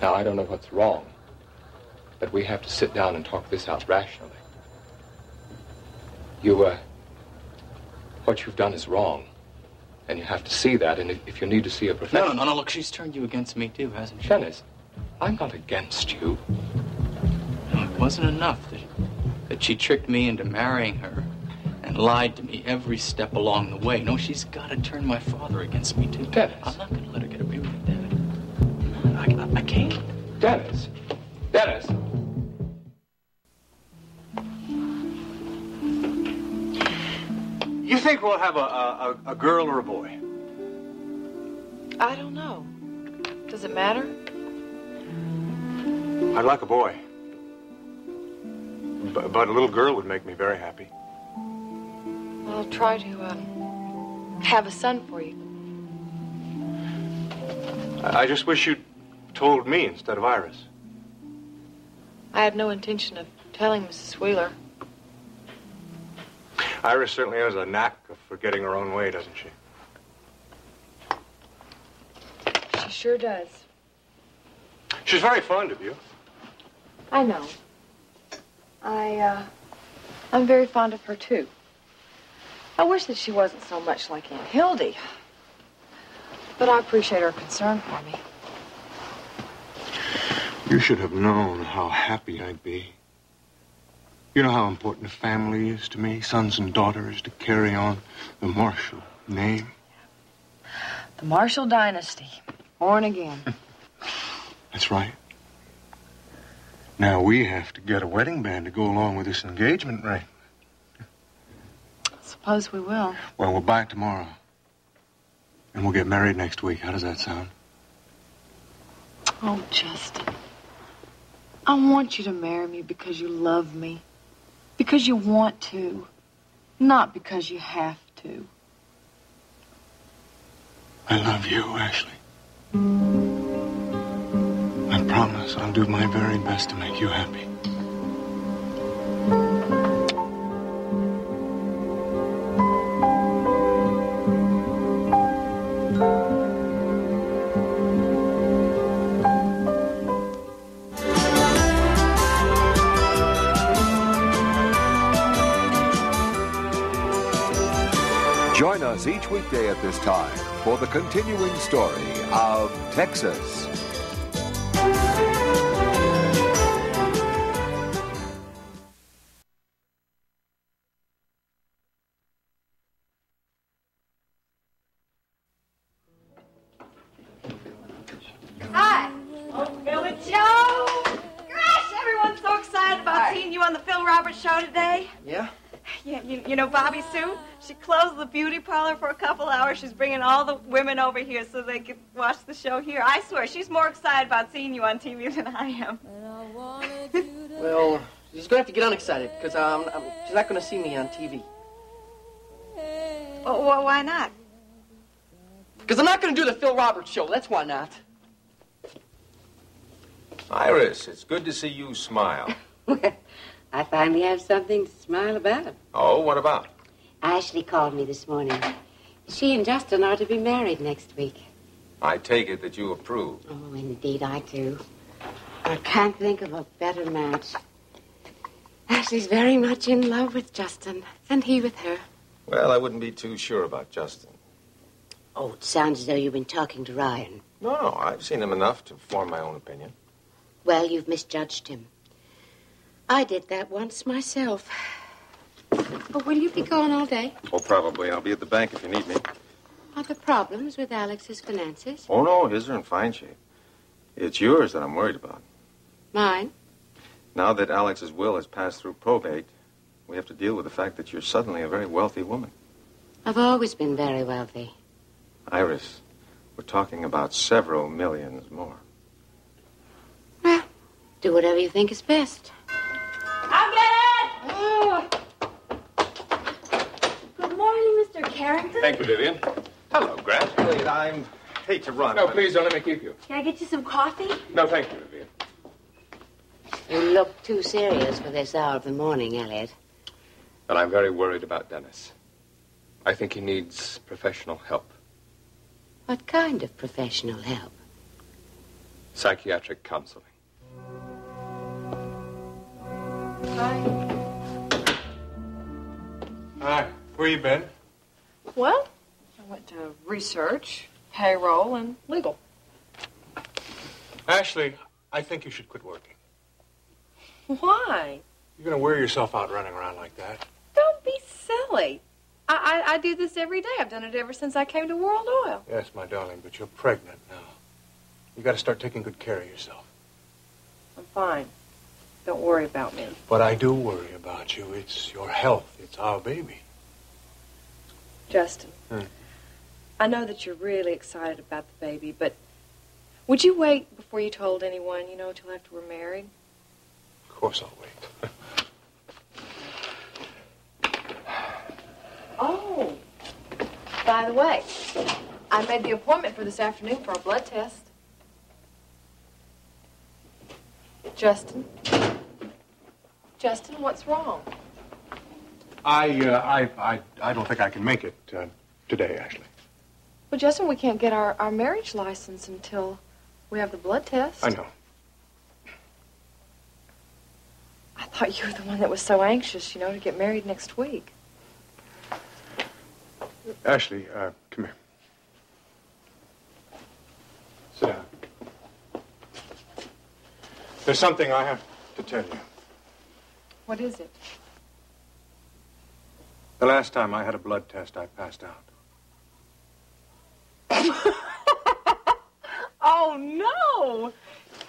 Now, I don't know what's wrong, but we have to sit down and talk this out rationally. What you've done is wrong. And you have to see that, and if you need to see a professional... No, look, she's turned you against me, too, hasn't she? Dennis, I'm not against you. No, it wasn't enough that she tricked me into marrying her and lied to me every step along the way. No, she's got to turn my father against me, too. Dennis. I'm not going to let her get away with it, Dad. I can't. Dennis. Dennis. You think we'll have a girl or a boy? I don't know. Does it matter? I'd like a boy. But a little girl would make me very happy. I'll try to have a son for you. I just wish you'd told me instead of Iris. I had no intention of telling Mrs. Wheeler. Iris certainly has a knack of forgetting her own way, doesn't she? She sure does. She's very fond of you. I know. I'm very fond of her, too. I wish that she wasn't so much like Aunt Hildy. But I appreciate her concern for me. You should have known how happy I'd be. You know how important a family is to me, sons and daughters, to carry on the Marshall name. The Marshall dynasty, born again. That's right. Now we have to get a wedding band to go along with this engagement ring. Suppose we will. Well, we'll buy it tomorrow. And we'll get married next week. How does that sound? Oh, Justin. I want you to marry me because you love me. Because you want to. Not because you have to. I love you, Ashley. I promise I'll do my very best to make you happy. Join us each weekday at this time for the continuing story of Texas. Hi. Oh, Billy Joe. Gosh, everyone's so excited about seeing you on the Phil Roberts show today. Yeah? Yeah, you know Bobby Sue? She closed the beauty parlor for a couple hours. She's bringing all the women over here so they can watch the show here. I swear, she's more excited about seeing you on TV than I am. Well, she's going to have to get unexcited, because she's not going to see me on TV. Well, why not? Because I'm not going to do the Phil Roberts show. That's why not. Iris, it's good to see you smile. I finally have something to smile about. Oh, what about? Ashley called me this morning. She and Justin are to be married next week. I take it that you approve. Oh, indeed, I do. I can't think of a better match. Ashley's very much in love with Justin, and he with her. Well, I wouldn't be too sure about Justin. Oh, it sounds as though you've been talking to Ryan. No, I've seen him enough to form my own opinion. Well, you've misjudged him. I did that once myself. Oh, will you be gone all day? Oh, probably. I'll be at the bank if you need me. Are there problems with Alex's finances? Oh, no, his are in fine shape. It's yours that I'm worried about. Mine? Now that Alex's will has passed through probate, we have to deal with the fact that you're suddenly a very wealthy woman. I've always been very wealthy. Iris, we're talking about several millions more. Well, do whatever you think is best. I'll get it! Oh. Good morning, Mr. Carrington. Thank you, Vivian. Hello, Grant. I hate to run. No, but... please don't let me keep you. Can I get you some coffee? No, thank you, Vivian. You look too serious for this hour of the morning, Elliot. And I'm very worried about Dennis. I think he needs professional help. What kind of professional help? Psychiatric counseling. Hi. Where you been? Well, I went to research, payroll, and legal. Ashley, I think you should quit working. Why? You're going to wear yourself out running around like that. Don't be silly. I do this every day. I've done it ever since I came to World Oil. Yes, my darling, but you're pregnant now. You got to start taking good care of yourself. I'm fine. Don't worry about me. But I do worry about you. It's your health. It's our baby. Justin, I know that you're really excited about the baby, but would you wait before you told anyone, till after we're married? Of course I'll wait. Oh, by the way, I made the appointment for this afternoon for a blood test. Justin, what's wrong? I don't think I can make it today, Ashley. Well, Justin, we can't get our marriage license until we have the blood test. I know. I thought you were the one that was so anxious, to get married next week. Ashley, come here. Sit down. There's something I have to tell you. What is it? The last time I had a blood test, I passed out. Oh, no!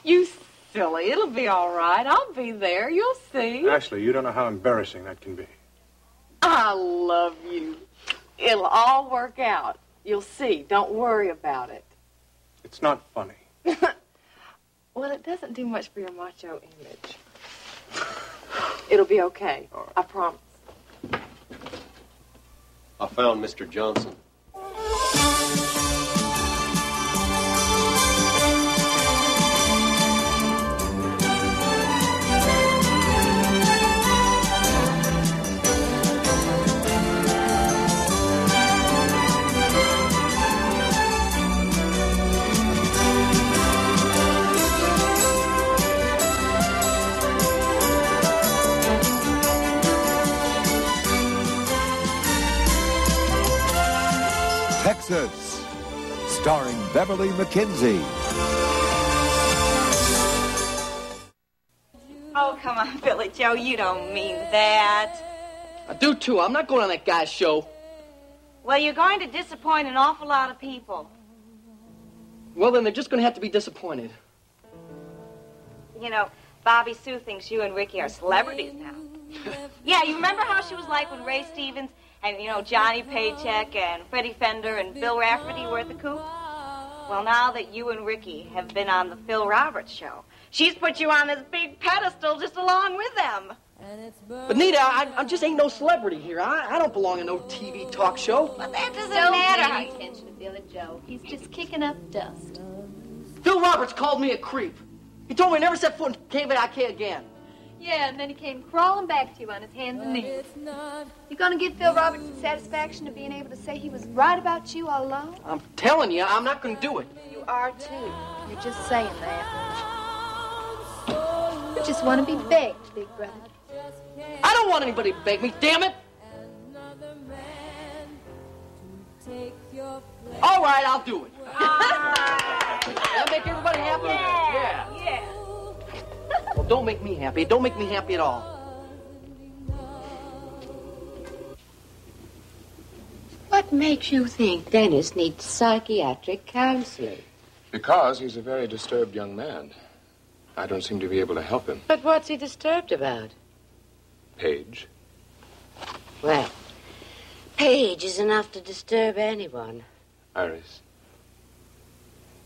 You silly. It'll be all right. I'll be there. You'll see. Ashley, you don't know how embarrassing that can be. I love you. It'll all work out. You'll see. Don't worry about it. It's not funny. Well, it doesn't do much for your macho image. It'll be okay. Right. I promise. I found Mr. Johnson. Texas, starring Beverly McKinsey. Oh, come on, Billy Joe, you don't mean that. I do, too. I'm not going on that guy's show. Well, you're going to disappoint an awful lot of people. Well, then they're just going to have to be disappointed. Bobby Sue thinks you and Ricky are celebrities now. Yeah, you remember how she was like when Ray Stevens and, Johnny Paycheck and Freddie Fender and Bill Rafferty were at the Coop? Well, now that you and Ricky have been on the Phil Roberts show, she's put you on this big pedestal just along with them. But, Nita, I just ain't no celebrity here. I don't belong in no TV talk show. But that doesn't Don't matter. pay any attention to Billy Joe. He's just kicking up dust. Phil Roberts called me a creep. He told me I never set foot in KVIK again. Yeah, and then he came crawling back to you on his hands and knees. You gonna give Phil Roberts the satisfaction of being able to say he was right about you all along? I'm telling you, I'm not gonna do it. You are too. You're just saying that. You just want to be begged, big brother. I don't want anybody to beg me, damn it! All right, I'll do it. That make everybody happy? Yeah. Well, don't make me happy. Don't make me happy at all. What makes you think Dennis needs psychiatric counseling? Because he's a very disturbed young man. I don't seem to be able to help him. But what's he disturbed about? Paige. Well, Paige is enough to disturb anyone. Iris,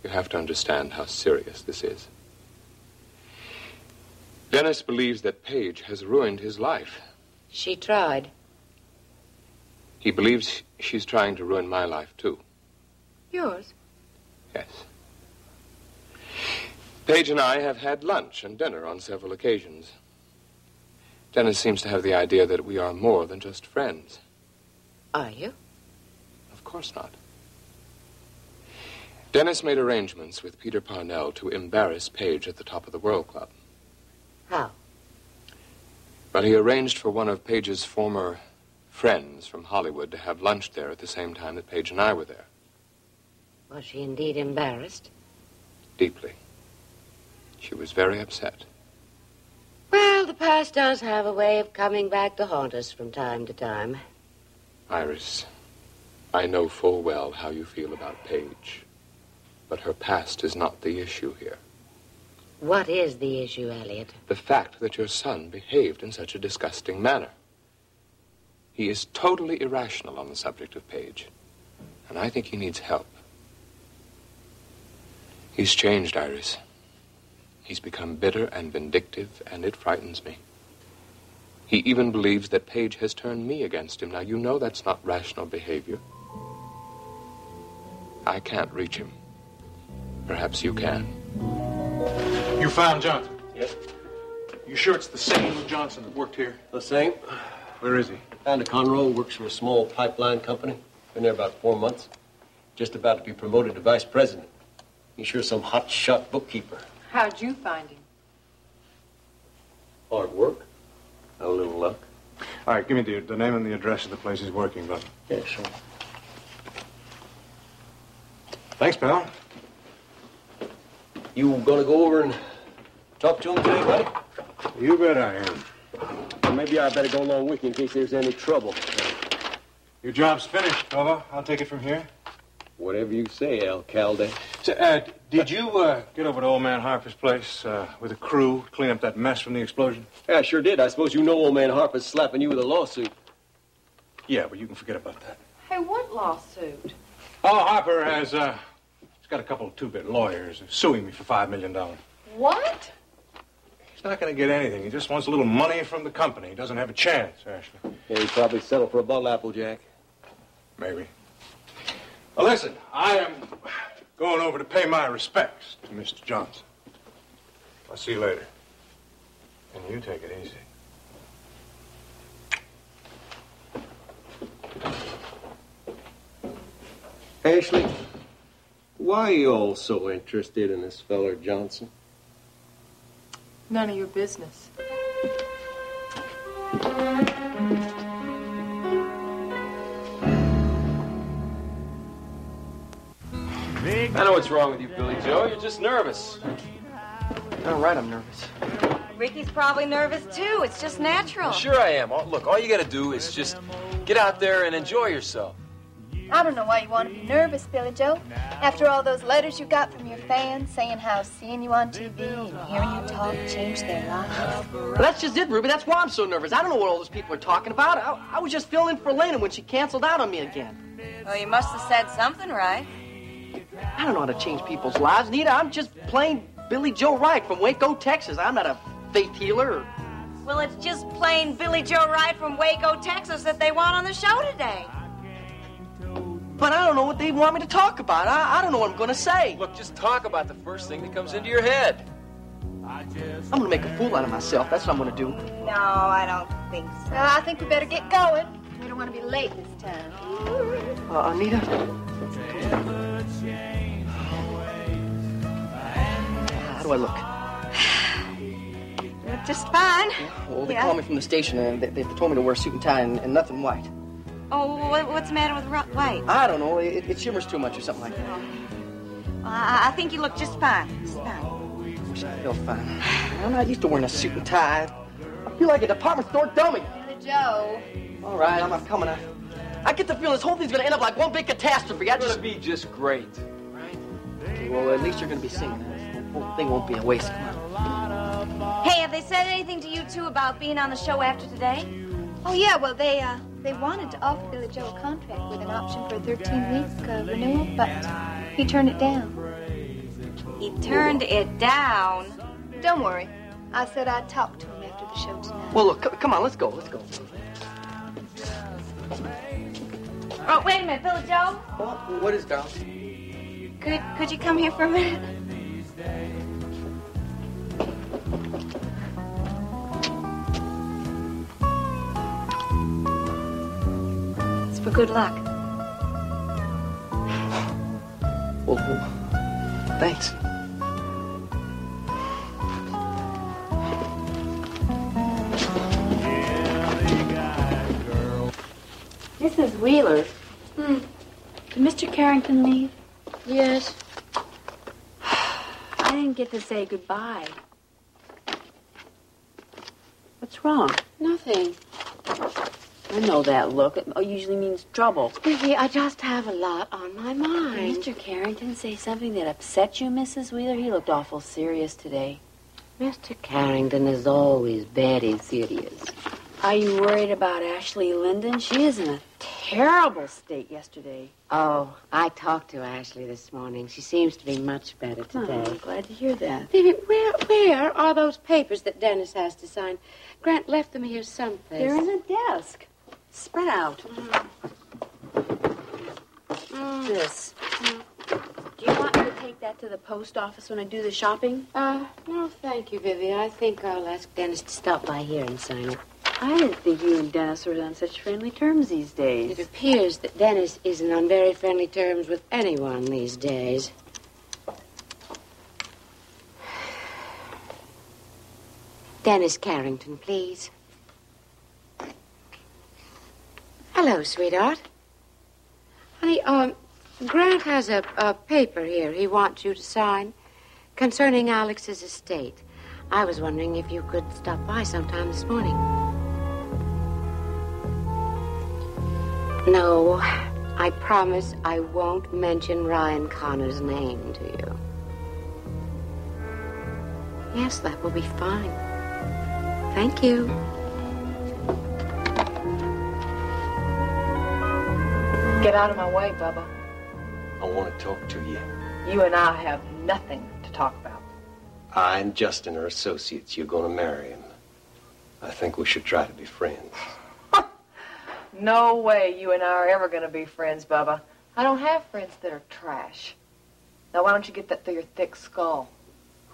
you have to understand how serious this is. Dennis believes that Paige has ruined his life. She tried. He believes she's trying to ruin my life, too. Yours? Yes. Paige and I have had lunch and dinner on several occasions. Dennis seems to have the idea that we are more than just friends. Are you? Of course not. Dennis made arrangements with Peter Parnell to embarrass Paige at the Top of the World Club. How? But he arranged for one of Paige's former friends from Hollywood to have lunch there at the same time that Paige and I were there. Was she indeed embarrassed? Deeply. She was very upset. Well, the past does have a way of coming back to haunt us from time to time. Iris, I know full well how you feel about Paige, but her past is not the issue here. What is the issue, Elliot? The fact that your son behaved in such a disgusting manner. He is totally irrational on the subject of Paige, and I think he needs help. He's changed, Iris. He's become bitter and vindictive, and it frightens me. He even believes that Paige has turned me against him. Now, you know that's not rational behavior. I can't reach him. Perhaps you can. You found Johnson? Yes. You sure it's the same Johnson that worked here? The same. Where is he? Down to Conroe, works for a small pipeline company. Been there about 4 months. Just about to be promoted to vice president. He's sure some hot-shot bookkeeper. How'd you find him? Hard work. A little luck. All right, give me the name and the address of the place he's working, brother. Yeah, sure. Thanks, pal. You gonna go over and talk to him today, buddy? You bet I am. Or maybe I better go along with you in case there's any trouble. Your job's finished, fella. I'll take it from here. Whatever you say, Alcalde. So, did you get over to old man Harper's place with a crew, clean up that mess from the explosion? Yeah, I sure did. I suppose you know old man Harper's slapping you with a lawsuit. Yeah, but you can forget about that. Hey, what lawsuit? Oh, Harper has, he's got a couple of two-bit lawyers suing me for $5 million. What? He's not going to get anything. He just wants a little money from the company. He doesn't have a chance, Ashley. Yeah, he'd probably settle for a bottle of Applejack. Maybe. Well, listen, I am going over to pay my respects to Mr. Johnson. I'll see you later. And you take it easy. Ashley, why are you all so interested in this feller Johnson? None of your business. I know what's wrong with you, Billy Joe. You're just nervous. All right, I'm nervous. Ricky's probably nervous, too. It's just natural. Sure I am. Look, all you gotta do is just get out there and enjoy yourself. I don't know why you want to be nervous, Billy Joe. After all those letters you got from your fans saying how seeing you on TV and hearing you talk changed their lives. Well, that's just it, Ruby. That's why I'm so nervous. I don't know what all those people are talking about. I was just filling in for Lena when she canceled out on me again. Well, you must have said something right. I don't know how to change people's lives, Nita. I'm just plain Billy Joe Wright from Waco, Texas. I'm not a faith healer. Well, it's just plain Billy Joe Wright from Waco, Texas that they want on the show today. But I don't know what they want me to talk about. I don't know what I'm going to say. Look, just talk about the first thing that comes into your head. I'm going to make a fool out of myself. That's what I'm going to do. No, I don't think so. I think we better get going. We don't want to be late this time. Anita? How do I look? Just fine. Well, they called me from the station and they told me to wear a suit and tie and nothing white. Oh, what's the matter with White? I don't know. It shimmers too much or something like that. I think you look just fine. Just fine. Wish I felt fine. I'm not used to wearing a suit and tie. I feel like a department store dummy. Billy Joe. All right, I'm not coming. I get the feeling this whole thing's going to end up like one big catastrophe. It's going to be just great. Right? Okay, well, at least you're going to be singing. The whole thing won't be a waste. Come on. Hey, have they said anything to you two about being on the show after today? Oh, yeah, well, they wanted to offer Billy Joe a contract with an option for a 13-week renewal, but he turned it down. He turned it down? Don't worry. I said I'd talk to him after the show tonight. Well, look, come on, let's go. Oh, wait a minute, Billy Joe? What is, darling? Could you come here for a minute? For good luck. Well, thanks. Mrs. Wheeler. Did Mr. Carrington leave? Yes. I didn't get to say goodbye. What's wrong? Nothing. I know that look. It usually means trouble. Vicky, I just have a lot on my mind. Did Mr. Carrington say something that upset you, Mrs. Wheeler? He looked awful serious today. Mr. Carrington is always very serious. Are you worried about Ashley Linden? She is in a terrible state yesterday. Oh, I talked to Ashley this morning. She seems to be much better today. Oh, I'm glad to hear that. Vivi, where are those papers that Dennis has to sign? Grant left them here someplace. They're in the desk. Spread out. This. Do you want me to take that to the post office when I do the shopping? No, thank you, Vivi. I think I'll ask Dennis to stop by here and sign it. I didn't think you and Dennis were on such friendly terms these days. It appears that Dennis isn't on very friendly terms with anyone these days. Dennis Carrington, please. Hello, sweetheart. Honey, Grant has a paper here he wants you to sign concerning Alex's estate. I was wondering if you could stop by sometime this morning. No, I promise I won't mention Ryan Connor's name to you. Yes, that will be fine. Thank you. Get out of my way, Bubba. I want to talk to you. You and I have nothing to talk about. I and Justin are associates. You're going to marry him. I think we should try to be friends. No way you and I are ever going to be friends, Bubba. I don't have friends that are trash. Now, why don't you get that through your thick skull?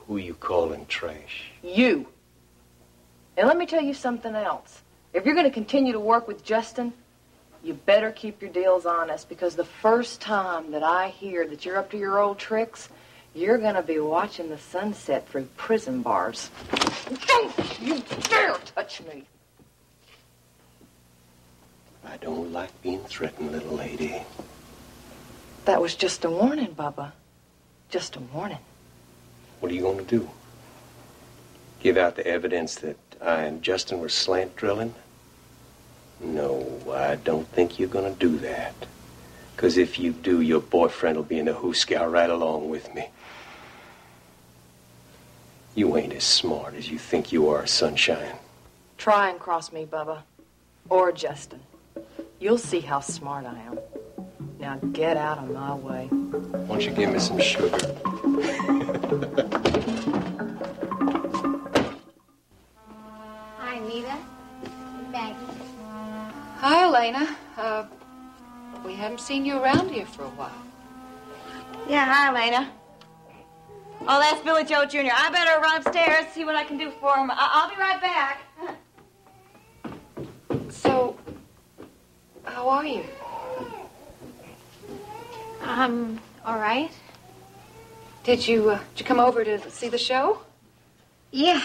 Who you calling trash? You. And let me tell you something else. If you're going to continue to work with Justin, you better keep your deals honest, because the first time that I hear that you're up to your old tricks, you're going to be watching the sunset through prison bars. Don't you dare touch me. I don't like being threatened, little lady. That was just a warning, Bubba. Just a warning. What are you going to do? Give out the evidence that I and Justin were slant drilling? No, I don't think you're going to do that. Because if you do, your boyfriend will be in the hoosegow right along with me. You ain't as smart as you think you are, Sunshine. Try and cross me, Bubba. Or Justin. You'll see how smart I am. Now get out of my way. Why don't you give me some sugar? Hi, Anita. Maggie. Hi, Elena. We haven't seen you around here for a while. Yeah, hi, Elena. Oh, that's Billy Joe Jr. I better run upstairs, see what I can do for him. I'll be right back. So, how are you? All right. Did you come over to see the show? Yeah.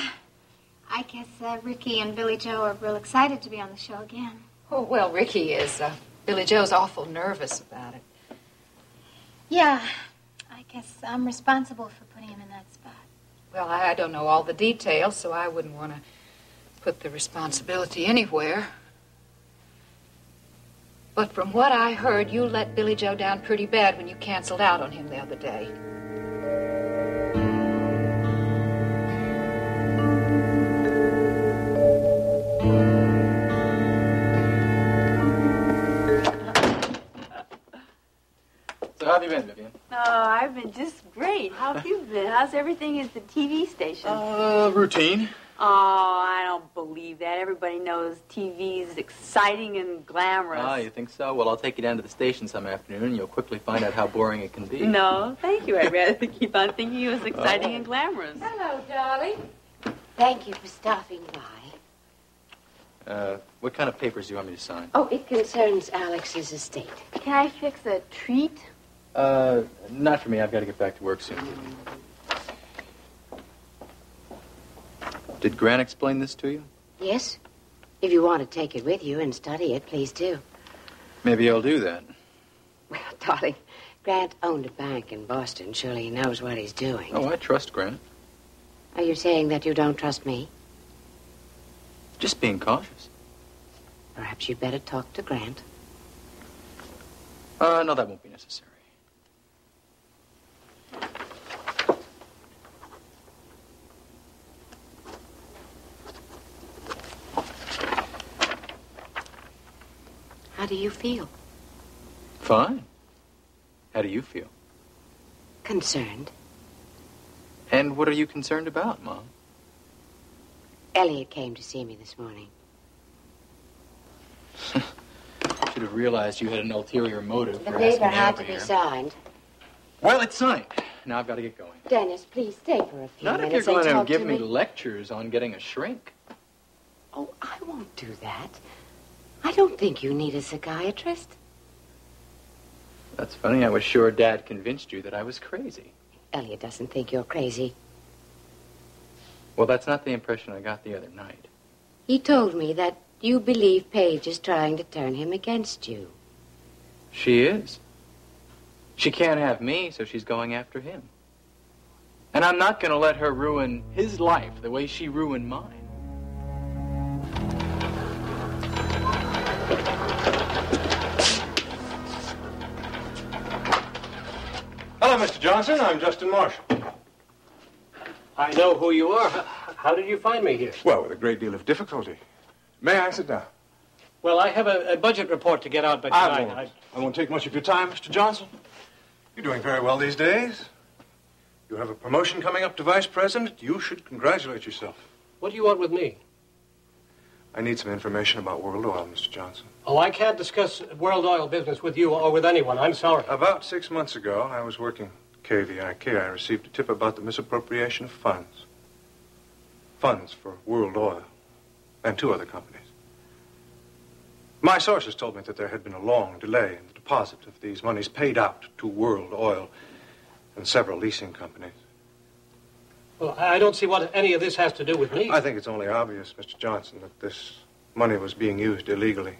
I guess Ricky and Billy Joe are real excited to be on the show again. Oh, well, Ricky is. Billy Joe's awful nervous about it. Yeah. I guess I'm responsible for putting him in that spot. Well, I don't know all the details, so I wouldn't want to put the responsibility anywhere. But from what I heard, you let Billy Joe down pretty bad when you canceled out on him the other day. So how have you been, Vivian? Oh, I've been just great. How have you been? How's everything at the TV station? Routine. Oh, I don't believe that. Everybody knows TV is exciting and glamorous. Ah, you think so? Well, I'll take you down to the station some afternoon, and you'll quickly find out how boring it can be. No, thank you. I'd rather keep on thinking it was exciting and glamorous. Hello, darling. Thank you for stopping by. What kind of papers do you want me to sign? Oh, it concerns Alex's estate. Can I fix a treat? Not for me. I've got to get back to work soon. Did Grant explain this to you? Yes? If you want to take it with you and study it, please do. Maybe I'll do that. Well, darling, Grant owned a bank in Boston. Surely he knows what he's doing. Oh, I trust Grant. Are you saying that you don't trust me? Just being cautious. Perhaps you'd better talk to Grant. No, that won't be necessary. How do you feel? Fine. How do you feel? Concerned. And what are you concerned about, Mom? Elliot came to see me this morning. Should have realized you had an ulterior motive The for paper asking me had over to be here. signed. Well, it's signed. Now I've got to get going. Dennis, please stay for a few Not if minutes you're going and to talk give to me lectures on getting a shrink. Oh, I won't do that. I don't think you need a psychiatrist. That's funny. I was sure Dad convinced you that I was crazy. Elliot doesn't think you're crazy. Well, that's not the impression I got the other night. He told me that you believe Paige is trying to turn him against you. She is. She can't have me, so she's going after him. And I'm not going to let her ruin his life the way she ruined mine. Hello, Mr. Johnson. I'm Justin Marshall. I know who you are. How did you find me here? Well, with a great deal of difficulty. May I sit down? Well, I have a budget report to get out by tonight. I won't take much of your time, Mr. Johnson. You're doing very well these days. You have a promotion coming up to vice president. You should congratulate yourself. What do you want with me? I need some information about World Oil, Mr. Johnson. Oh, I can't discuss World Oil business with you or with anyone. I'm sorry. About 6 months ago, I was working KVIK. I received a tip about the misappropriation of funds. Funds for World Oil and 2 other companies. My sources told me that there had been a long delay in the deposit of these monies paid out to World Oil and several leasing companies. Well, I don't see what any of this has to do with me. I think it's only obvious, Mr. Johnson, that this money was being used illegally.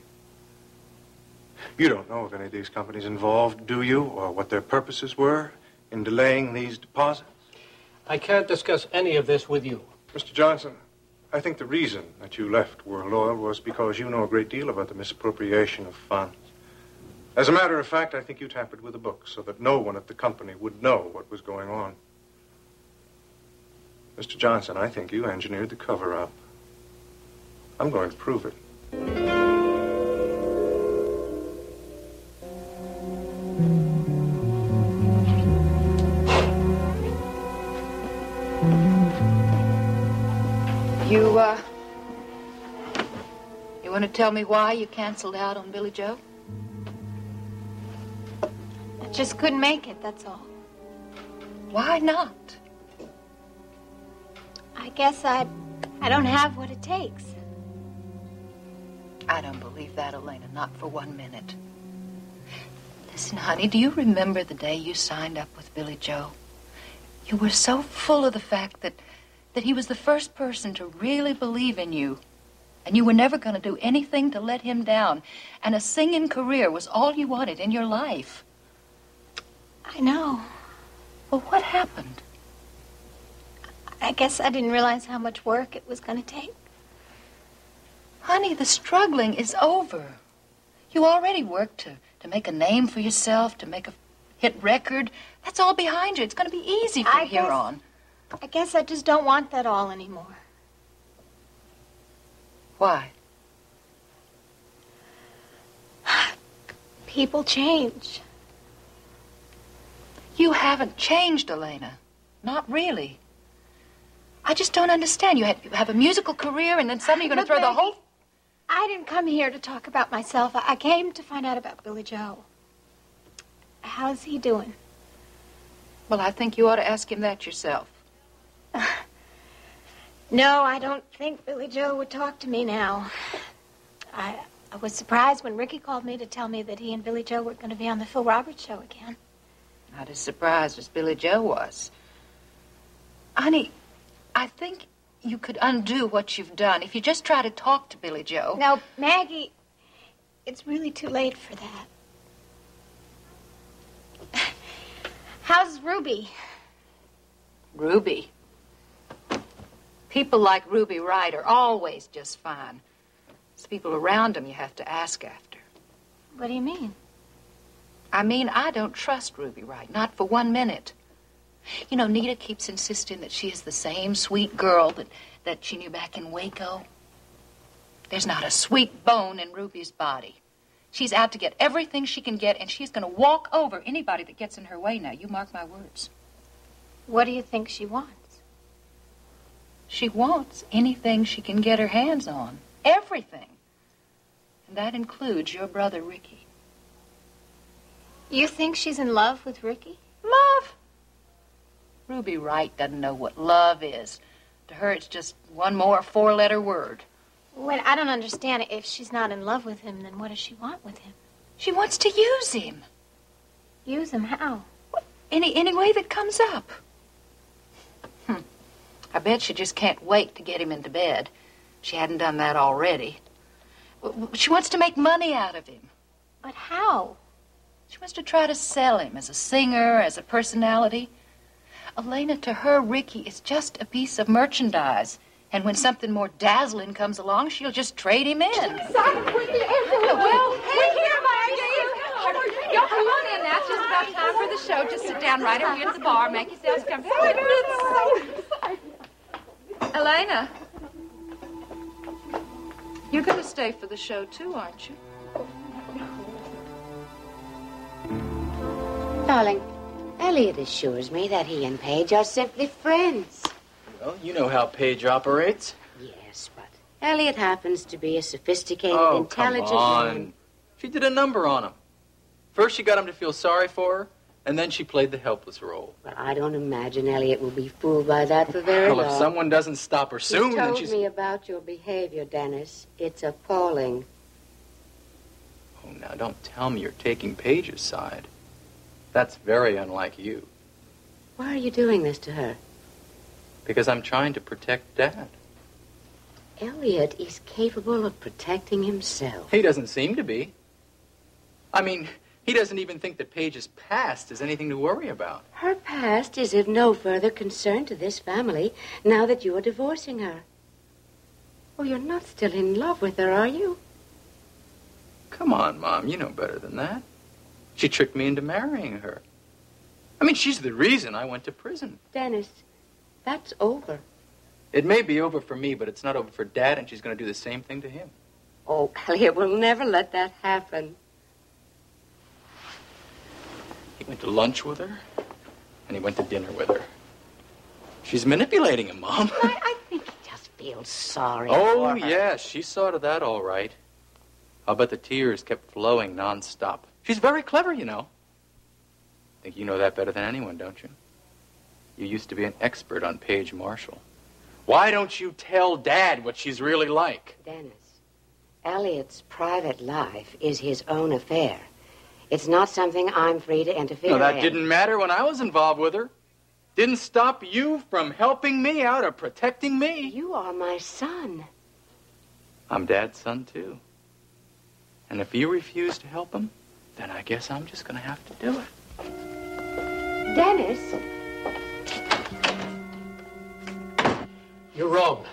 You don't know of any of these companies involved, do you? Or what their purposes were in delaying these deposits? I can't discuss any of this with you. Mr. Johnson, I think the reason that you left World Oil was because you know a great deal about the misappropriation of funds. As a matter of fact, I think you tampered with the books so that no one at the company would know what was going on. Mr. Johnson, I think you engineered the cover-up. I'm going to prove it. You want to tell me why you canceled out on Billy Joe? I just couldn't make it, that's all. Why not? I guess I don't have what it takes. I don't believe that, Elena, not for 1 minute. Listen, honey, do you remember the day you signed up with Billy Joe? You were so full of the fact that he was the first person to really believe in you. And you were never going to do anything to let him down. And a singing career was all you wanted in your life. I know. Well, what happened? I guess I didn't realize how much work it was going to take. Honey, the struggling is over. You already worked to make a name for yourself, to make a hit record. That's all behind you. It's going to be easy from here on. I guess I just don't want that all anymore. Why? People change. You haven't changed, Elena. Not really. I just don't understand. You have a musical career, and then suddenly you're going to throw the whole... I didn't come here to talk about myself. I came to find out about Billy Joe. How's he doing? Well, I think you ought to ask him that yourself. No, I don't think Billy Joe would talk to me now. I was surprised when Ricky called me to tell me that he and Billy Joe were going to be on the Phil Roberts show again. Not as surprised as Billy Joe was. Honey, I think you could undo what you've done if you just try to talk to Billy Joe. Now, Maggie, it's really too late for that. How's Ruby? Ruby? People like Ruby Wright are always just fine. It's people around them you have to ask after. What do you mean? I mean, I don't trust Ruby Wright, not for 1 minute. You know, Nita keeps insisting that she is the same sweet girl that she knew back in Waco. There's not a sweet bone in Ruby's body. She's out to get everything she can get, and she's going to walk over anybody that gets in her way now. You mark my words. What do you think she wants? She wants anything she can get her hands on. Everything. And that includes your brother, Ricky. You think she's in love with Ricky? Love? Ruby Wright doesn't know what love is. To her, it's just one more 4-letter word. Wait, I don't understand it. If she's not in love with him, then what does she want with him? She wants to use him. Use him how? Any way that comes up. I bet she just can't wait to get him into bed. She hadn't done that already. She wants to make money out of him. But how? She wants to try to sell him as a singer, as a personality. Elena, to her, Ricky is just a piece of merchandise. And when something more dazzling comes along, she'll just trade him in. Simon, quickly, answer. Well, we're here, my dear. Y'all come on in now. It's just about time for the show. Just sit down right over here at the bar. Make yourselves comfortable. Elena, you're going to stay for the show, too, aren't you? Darling, Elliot assures me that he and Paige are simply friends. Well, you know how Paige operates. Yes, but Elliot happens to be a sophisticated, Oh, intelligent come on. man. She did a number on him. First, she got him to feel sorry for her, and then she played the helpless role. Well, I don't imagine Elliot will be fooled by that for very long. Well, if someone doesn't stop her soon, He then told she's... me about your behavior, Dennis. It's appalling. Oh, now, don't tell me you're taking Paige's side. That's very unlike you. Why are you doing this to her? Because I'm trying to protect Dad. Elliot is capable of protecting himself. He doesn't seem to be. I mean, he doesn't even think that Paige's past is anything to worry about. Her past is of no further concern to this family now that you are divorcing her. Oh, you're not still in love with her, are you? Come on, Mom, you know better than that. She tricked me into marrying her. I mean, she's the reason I went to prison. Dennis, that's over. It may be over for me, but it's not over for Dad, and she's going to do the same thing to him. Oh, Elliot will never let that happen. He went to lunch with her, and he went to dinner with her. She's manipulating him, Mom. I think he just feels sorry Oh, for her. yes, she saw to that all right. I'll bet the tears kept flowing nonstop. She's very clever, you know. I think you know that better than anyone, don't you? You used to be an expert on Paige Marshall. Why don't you tell Dad what she's really like? Dennis, Elliot's private life is his own affair. It's not something I'm free to interfere No, that in. didn't matter when I was involved with her. Didn't stop you from helping me out or protecting me. You are my son. I'm Dad's son, too. And if you refuse to help him, then I guess I'm just going to have to do it. Dennis? You're wrong.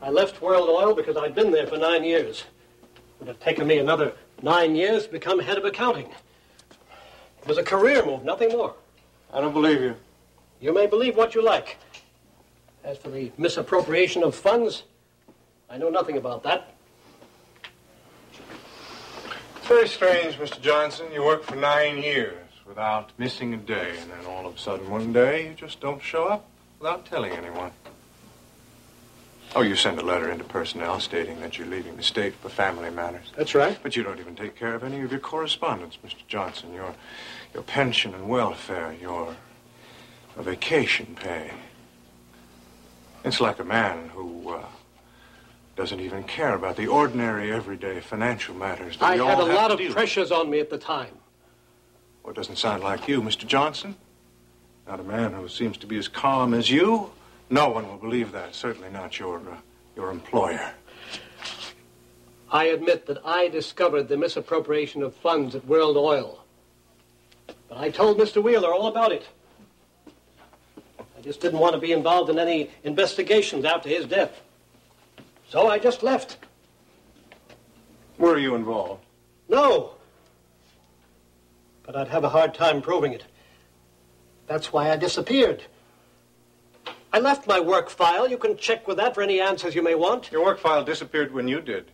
I left World Oil because I'd been there for 9 years. It would have taken me another 9 years to become head of accounting. It was a career move, nothing more. I don't believe you. You may believe what you like. As for the misappropriation of funds, I know nothing about that. It's very strange, Mr. Johnson. You worked for 9 years without missing a day, and then all of a sudden one day you just don't show up without telling anyone. Oh, you send a letter into personnel stating that you're leaving the state for family matters. That's right. But you don't even take care of any of your correspondence, Mr. Johnson. Your pension and welfare, your vacation pay. It's like a man who doesn't even care about the ordinary, everyday financial matters that I we all had a have lot to of deal with. pressures on me at the time. Well, it doesn't sound like you, Mr. Johnson. Not a man who seems to be as calm as you. No one will believe that. Certainly not your employer. I admit that I discovered the misappropriation of funds at World Oil. But I told Mr. Wheeler all about it. I just didn't want to be involved in any investigations after his death. So I just left. Were you involved? No. But I'd have a hard time proving it. That's why I disappeared. I left my work file. You can check with that for any answers you may want. Your work file disappeared when you did.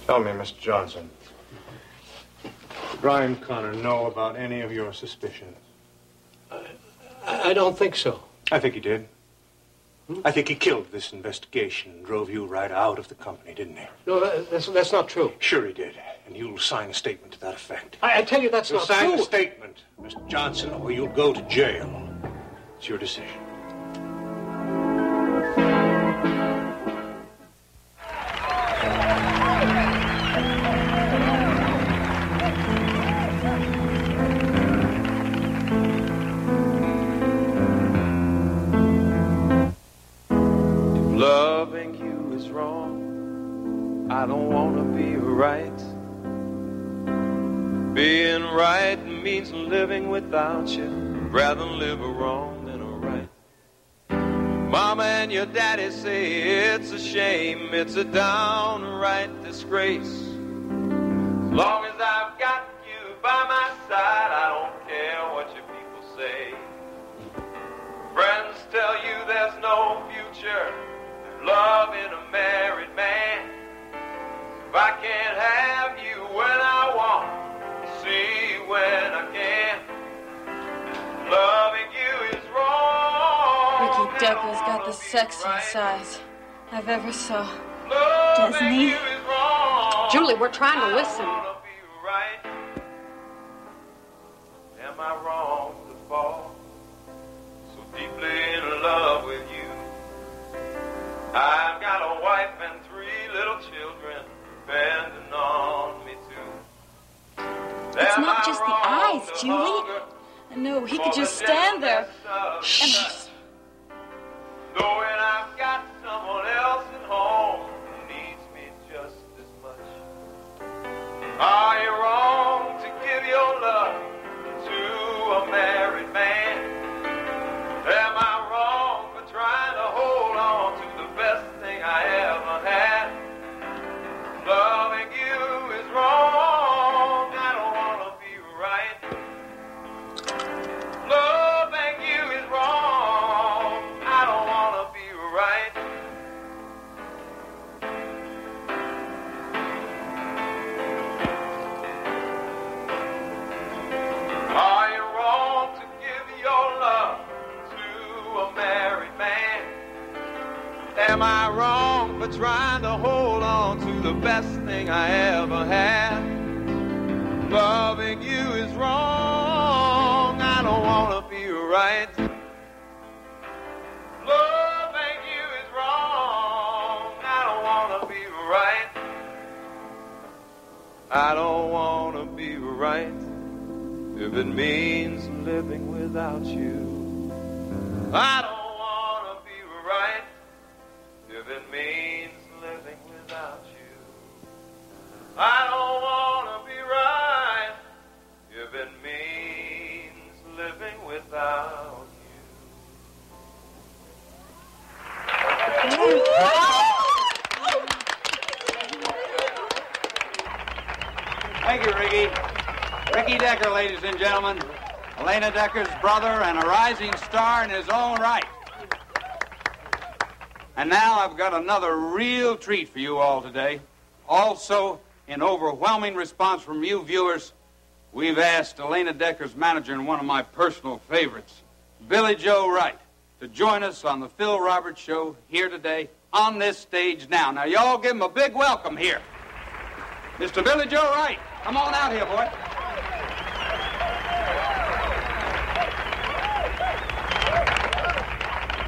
Tell me, Mr. Johnson, did Brian Connor know about any of your suspicions? I don't think so. I think he did. I think he killed this investigation and drove you right out of the company, didn't he? No, that's not true. Sure he did. And you'll sign a statement to that effect. I tell you that's You'll not true. sign a statement, Mr. Johnson, or you'll go to jail. It's your decision. Loving you is wrong. I don't want to be right. Being right means living without you. Rather live a wrong than a right. Mama and your daddy say it's a shame. It's a downright disgrace. As long as I've got you by my side, I don't care what your people say. Friends tell you there's no future. Love in a married man. If I can't have you when I want, see when I can. Loving you is wrong. Ricky Decker's got the sexiest eyes I've ever saw. Doesn't he? Julie, we're trying to listen. Am I wrong to fall so deeply in love with you? I've got a wife and 3 little children depending on me too. It's not just the eyes, Julie. No, he could just stand there and knowing I've got someone else at home who needs me just as much. Are you wrong to give your love to a married man? Am I wrong for trying to hold on to the best thing I ever had? Loving you is wrong. I don't want to be right. Loving you is wrong. I don't want to be right. Are you wrong to give your love to a married man? Am I wrong for trying to hold on to the best thing I ever had? Loving you is wrong. I don't want to be right. Loving you is wrong. I don't want to be right. I don't want to be right if it means living without you. I don't want to be right if it means living without you. I don't want to be right if it means living without Thank you, Ricky. Ricky Decker, ladies and gentlemen. Elena Decker's brother and a rising star in his own right. And now I've got another real treat for you all today. Also, in overwhelming response from you viewers, we've asked Elena Decker's manager and one of my personal favorites, Billy Joe Wright, to join us on the Phil Roberts Show here today on this stage now. Now, y'all give him a big welcome here. Mr. Billy Joe Wright, come on out here, boy.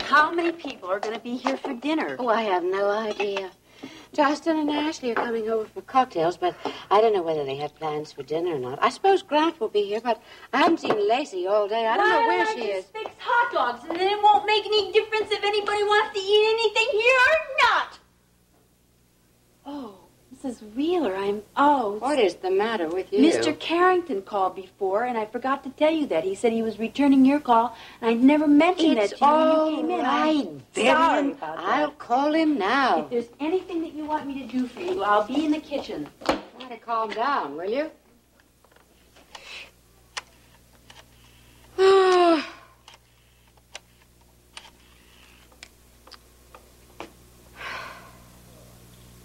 How many people are going to be here for dinner? Oh, I have no idea. Justin and Ashley are coming over for cocktails, but I don't know whether they have plans for dinner or not. I suppose Grant will be here, but I haven't seen Lacey all day. I don't know where she is. Fix hot dogs, and then it won't make any difference if anybody wants to eat anything here or not. Oh, Mrs. Wheeler, What is the matter with you? Mr. Carrington called before, and I forgot to tell you that. He said he was returning your call, and I never mentioned that to you when you came in. Right, Sorry Vivian. about that. I'll call him now. If there's anything that you want me to do for you, I'll be in the kitchen. Try to calm down, will you?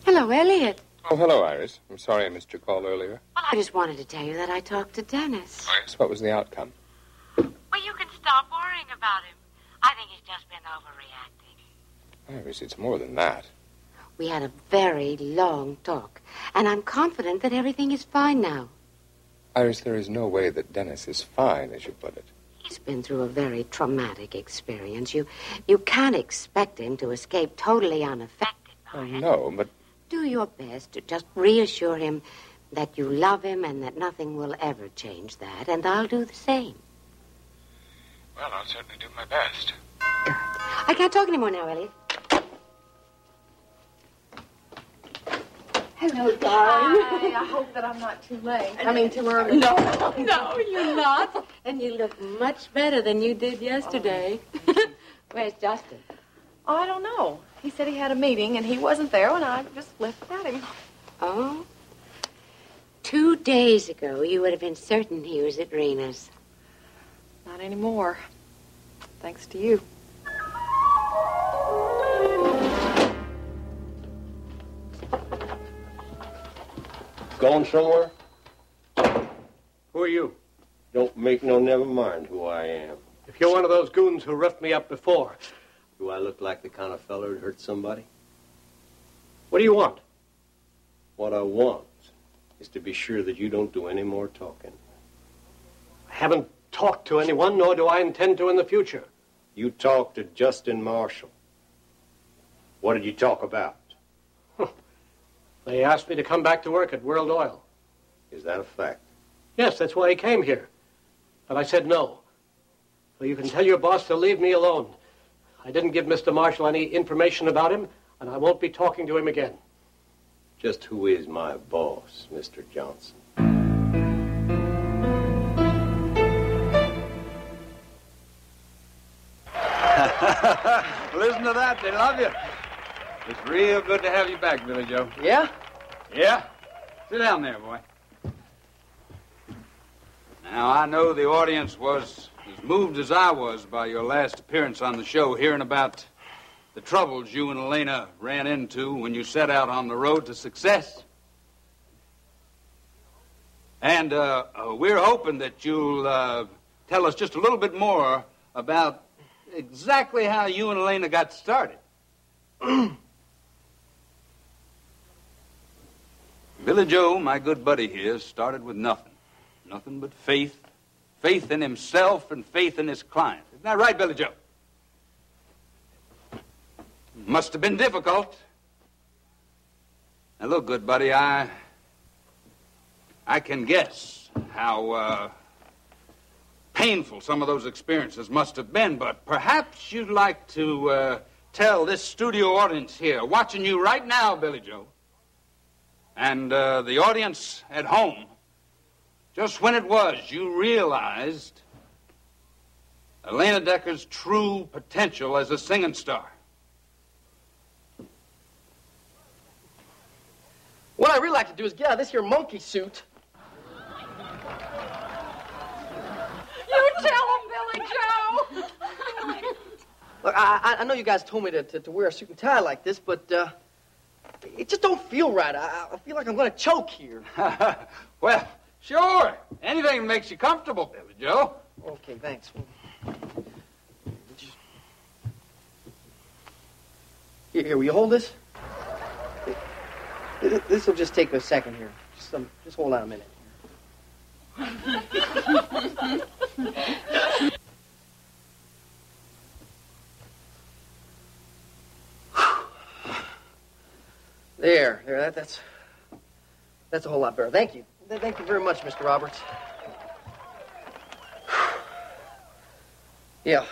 Hello, Elliot. Oh, hello, Iris. I'm sorry I missed your call earlier. Well, I just wanted to tell you that I talked to Dennis. Iris, what was the outcome? Well, you can stop worrying about him. I think he's just been overreacting. Iris, it's more than that. We had a very long talk, and I'm confident that everything is fine now. Iris, there is no way that Dennis is fine, as you put it. He's been through a very traumatic experience. You can't expect him to escape totally unaffected by it. No, but... Do your best to just reassure him that you love him and that nothing will ever change that, and I'll do the same. Well, I'll certainly do my best. Good. I can't talk anymore now, Elliot. Hello, darling. Hi, I hope that I'm not too late. I mean, too early. No, you're not. And you look much better than you did yesterday. Where's Justin? Oh, I don't know. He said he had a meeting, and he wasn't there, and I just left without him. Oh? 2 days ago, you would have been certain he was at Rena's. Not anymore. Thanks to you. Going somewhere? Who are you? Don't make no never mind who I am. If you're one of those goons who roughed me up before. Do I look like the kind of feller who'd hurt somebody? What do you want? What I want is to be sure that you don't do any more talking. I haven't talked to anyone, nor do I intend to in the future. You talked to Justin Marshall. What did you talk about? They asked me to come back to work at World Oil. Is that a fact? Yes, that's why he came here. But I said no. So you can tell your boss to leave me alone. I didn't give Mr. Marshall any information about him, and I won't be talking to him again. Just who is my boss, Mr. Johnson? Listen to that. They love you. It's real good to have you back, Billy Joe. Yeah? Yeah? Sit down there, boy. Now, I know the audience was as moved as I was by your last appearance on the show, hearing about the troubles you and Elena ran into when you set out on the road to success. And we're hoping that you'll tell us just a little bit more about exactly how you and Elena got started. Billy Joe, my good buddy here, started with nothing. Nothing but faith. Faith in himself and faith in his client. Isn't that right, Billy Joe? Must have been difficult. Now, look, good buddy, I can guess how painful some of those experiences must have been, but perhaps you'd like to tell this studio audience here, watching you right now, Billy Joe, and the audience at home, just when it was you realized Elena Decker's true potential as a singing star. What I'd really like to do is get out of this here monkey suit. You tell him, Billy Joe! Look, I know you guys told me to wear a suit and tie like this, but it just don't feel right. I feel like I'm going to choke here. Well, sure. Anything that makes you comfortable, Billy Joe. Okay, thanks. Here, will you hold this? This will just take a second here. Just hold on a minute. There. That's a whole lot better. Thank you. Thank you very much, Mr. Roberts. Yeah.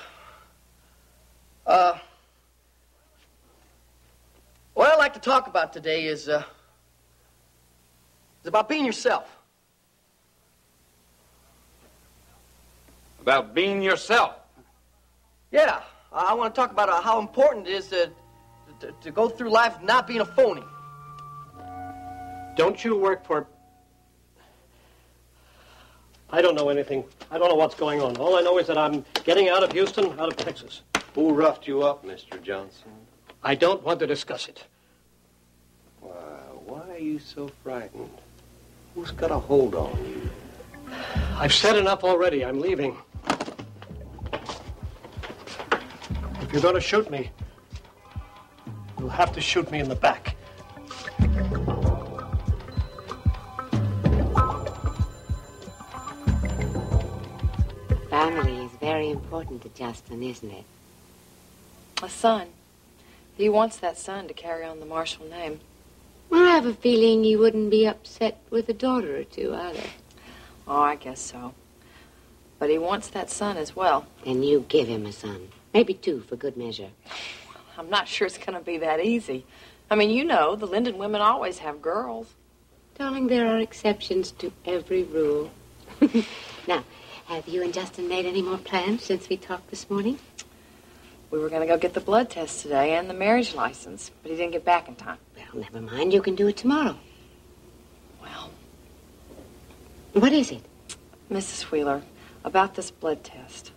What I'd like to talk about today is about being yourself. About being yourself? Yeah. I want to talk about how important it is to go through life not being a phony. Don't you work for... I don't know anything. I don't know what's going on. All I know is that I'm getting out of Houston, out of Texas. Who roughed you up, Mr. Johnson? I don't want to discuss it. Why are you so frightened? Who's got a hold on you? I've said enough already. I'm leaving. If you're going to shoot me, you'll have to shoot me in the back. Family is very important to Justin, isn't it? A son. He wants that son to carry on the Marshall name. Well, I have a feeling he wouldn't be upset with a daughter or two, either. Oh, I guess so. But he wants that son as well. And you give him a son. Maybe two, for good measure. I'm not sure it's going to be that easy. I mean, you know, the Linden women always have girls. Darling, there are exceptions to every rule. Now, have you and Justin made any more plans since we talked this morning? We were going to go get the blood test today and the marriage license, but he didn't get back in time. Well, never mind. You can do it tomorrow. Well. What is it? Mrs. Wheeler, about this blood test.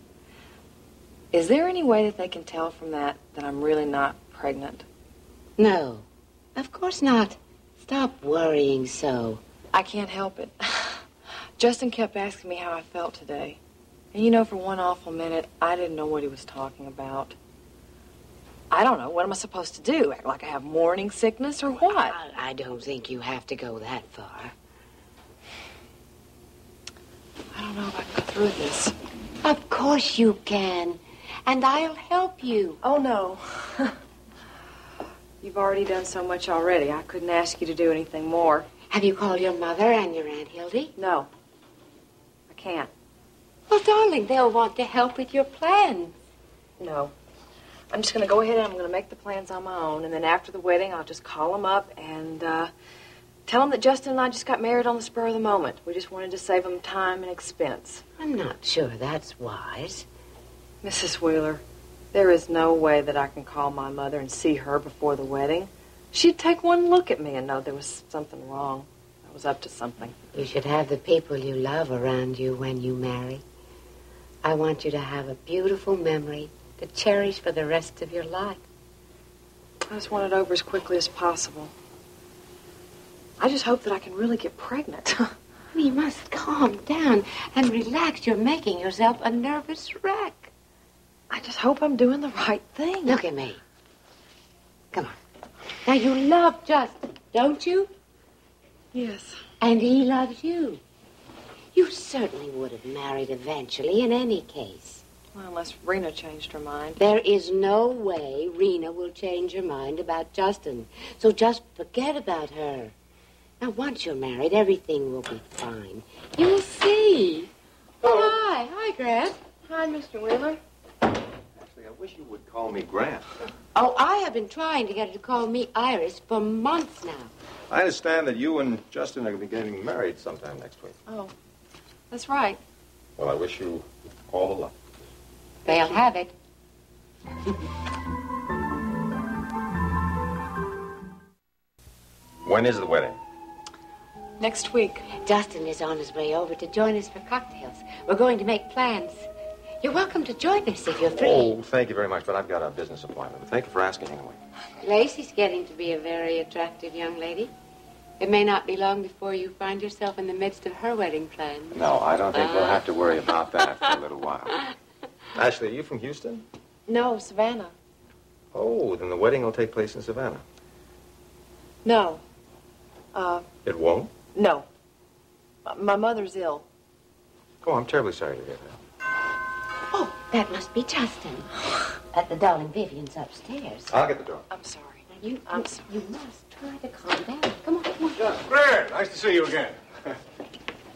Is there any way that they can tell from that I'm really not pregnant? No. Of course not. Stop worrying so. I can't help it. Justin kept asking me how I felt today. And you know, for one awful minute, I didn't know what he was talking about. I don't know. What am I supposed to do? Act like I have morning sickness or what? I don't think you have to go that far. I don't know if I can go through with this. Of course you can. And I'll help you. Oh, no. You've already done so much already. I couldn't ask you to do anything more. Have you called your mother and your Aunt Hildy? No. I can't. Well, darling, they'll want to help with your plans. No. I'm just going to go ahead and I'm going to make the plans on my own. And then after the wedding, I'll just call them up and tell them that Justin and I just got married on the spur of the moment. We just wanted to save them time and expense. I'm not sure that's wise. Mrs. Wheeler, there is no way that I can call my mother and see her before the wedding. She'd take one look at me and know there was something wrong. I was up to something. You should have the people you love around you when you marry. I want you to have a beautiful memory to cherish for the rest of your life. I just want it over as quickly as possible. I just hope that I can really get pregnant. You must calm down and relax. You're making yourself a nervous wreck. I just hope I'm doing the right thing. Look at me. Come on. Now, you love Justin, don't you? Yes. And he loves you. You certainly would have married eventually in any case. Well, unless Rena changed her mind. There is no way Rena will change her mind about Justin. So just forget about her. Now, once you're married, everything will be fine. You'll see. Oh, hi. Hi, Grant. Hi, Mr. Wheeler. Actually, I wish you would call me Grant. Oh, I have been trying to get her to call me Iris for months now. I understand that you and Justin are going to be getting married sometime next week. Oh, that's right. Well, I wish you all the luck. They'll have it. When is the wedding? Next week. Justin is on his way over to join us for cocktails. We're going to make plans. You're welcome to join us if you're free. Oh, thank you very much, but I've got a business appointment. Thank you for asking anyway. Lacey's getting to be a very attractive young lady. It may not be long before you find yourself in the midst of her wedding plans. No, I don't think we'll have to worry about that for a little while. Ashley, are you from Houston? No, Savannah. Oh, then the wedding will take place in Savannah. No. It won't? No. My mother's ill. Oh, I'm terribly sorry to hear that. Oh, that must be Justin. The darling Vivian's upstairs. I'll get the door. I'm sorry. You must try to calm down. Come on, come on. Fred, nice to see you again.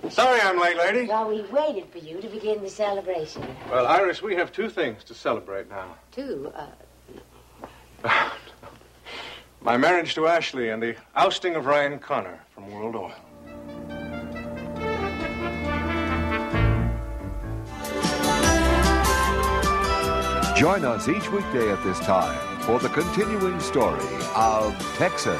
Sorry I'm late, lady. Well, we waited for you to begin the celebration. Well, Iris, we have two things to celebrate now. Two, My marriage to Ashley and the ousting of Ryan Connor from World Oil. Join us each weekday at this time for the continuing story of Texas.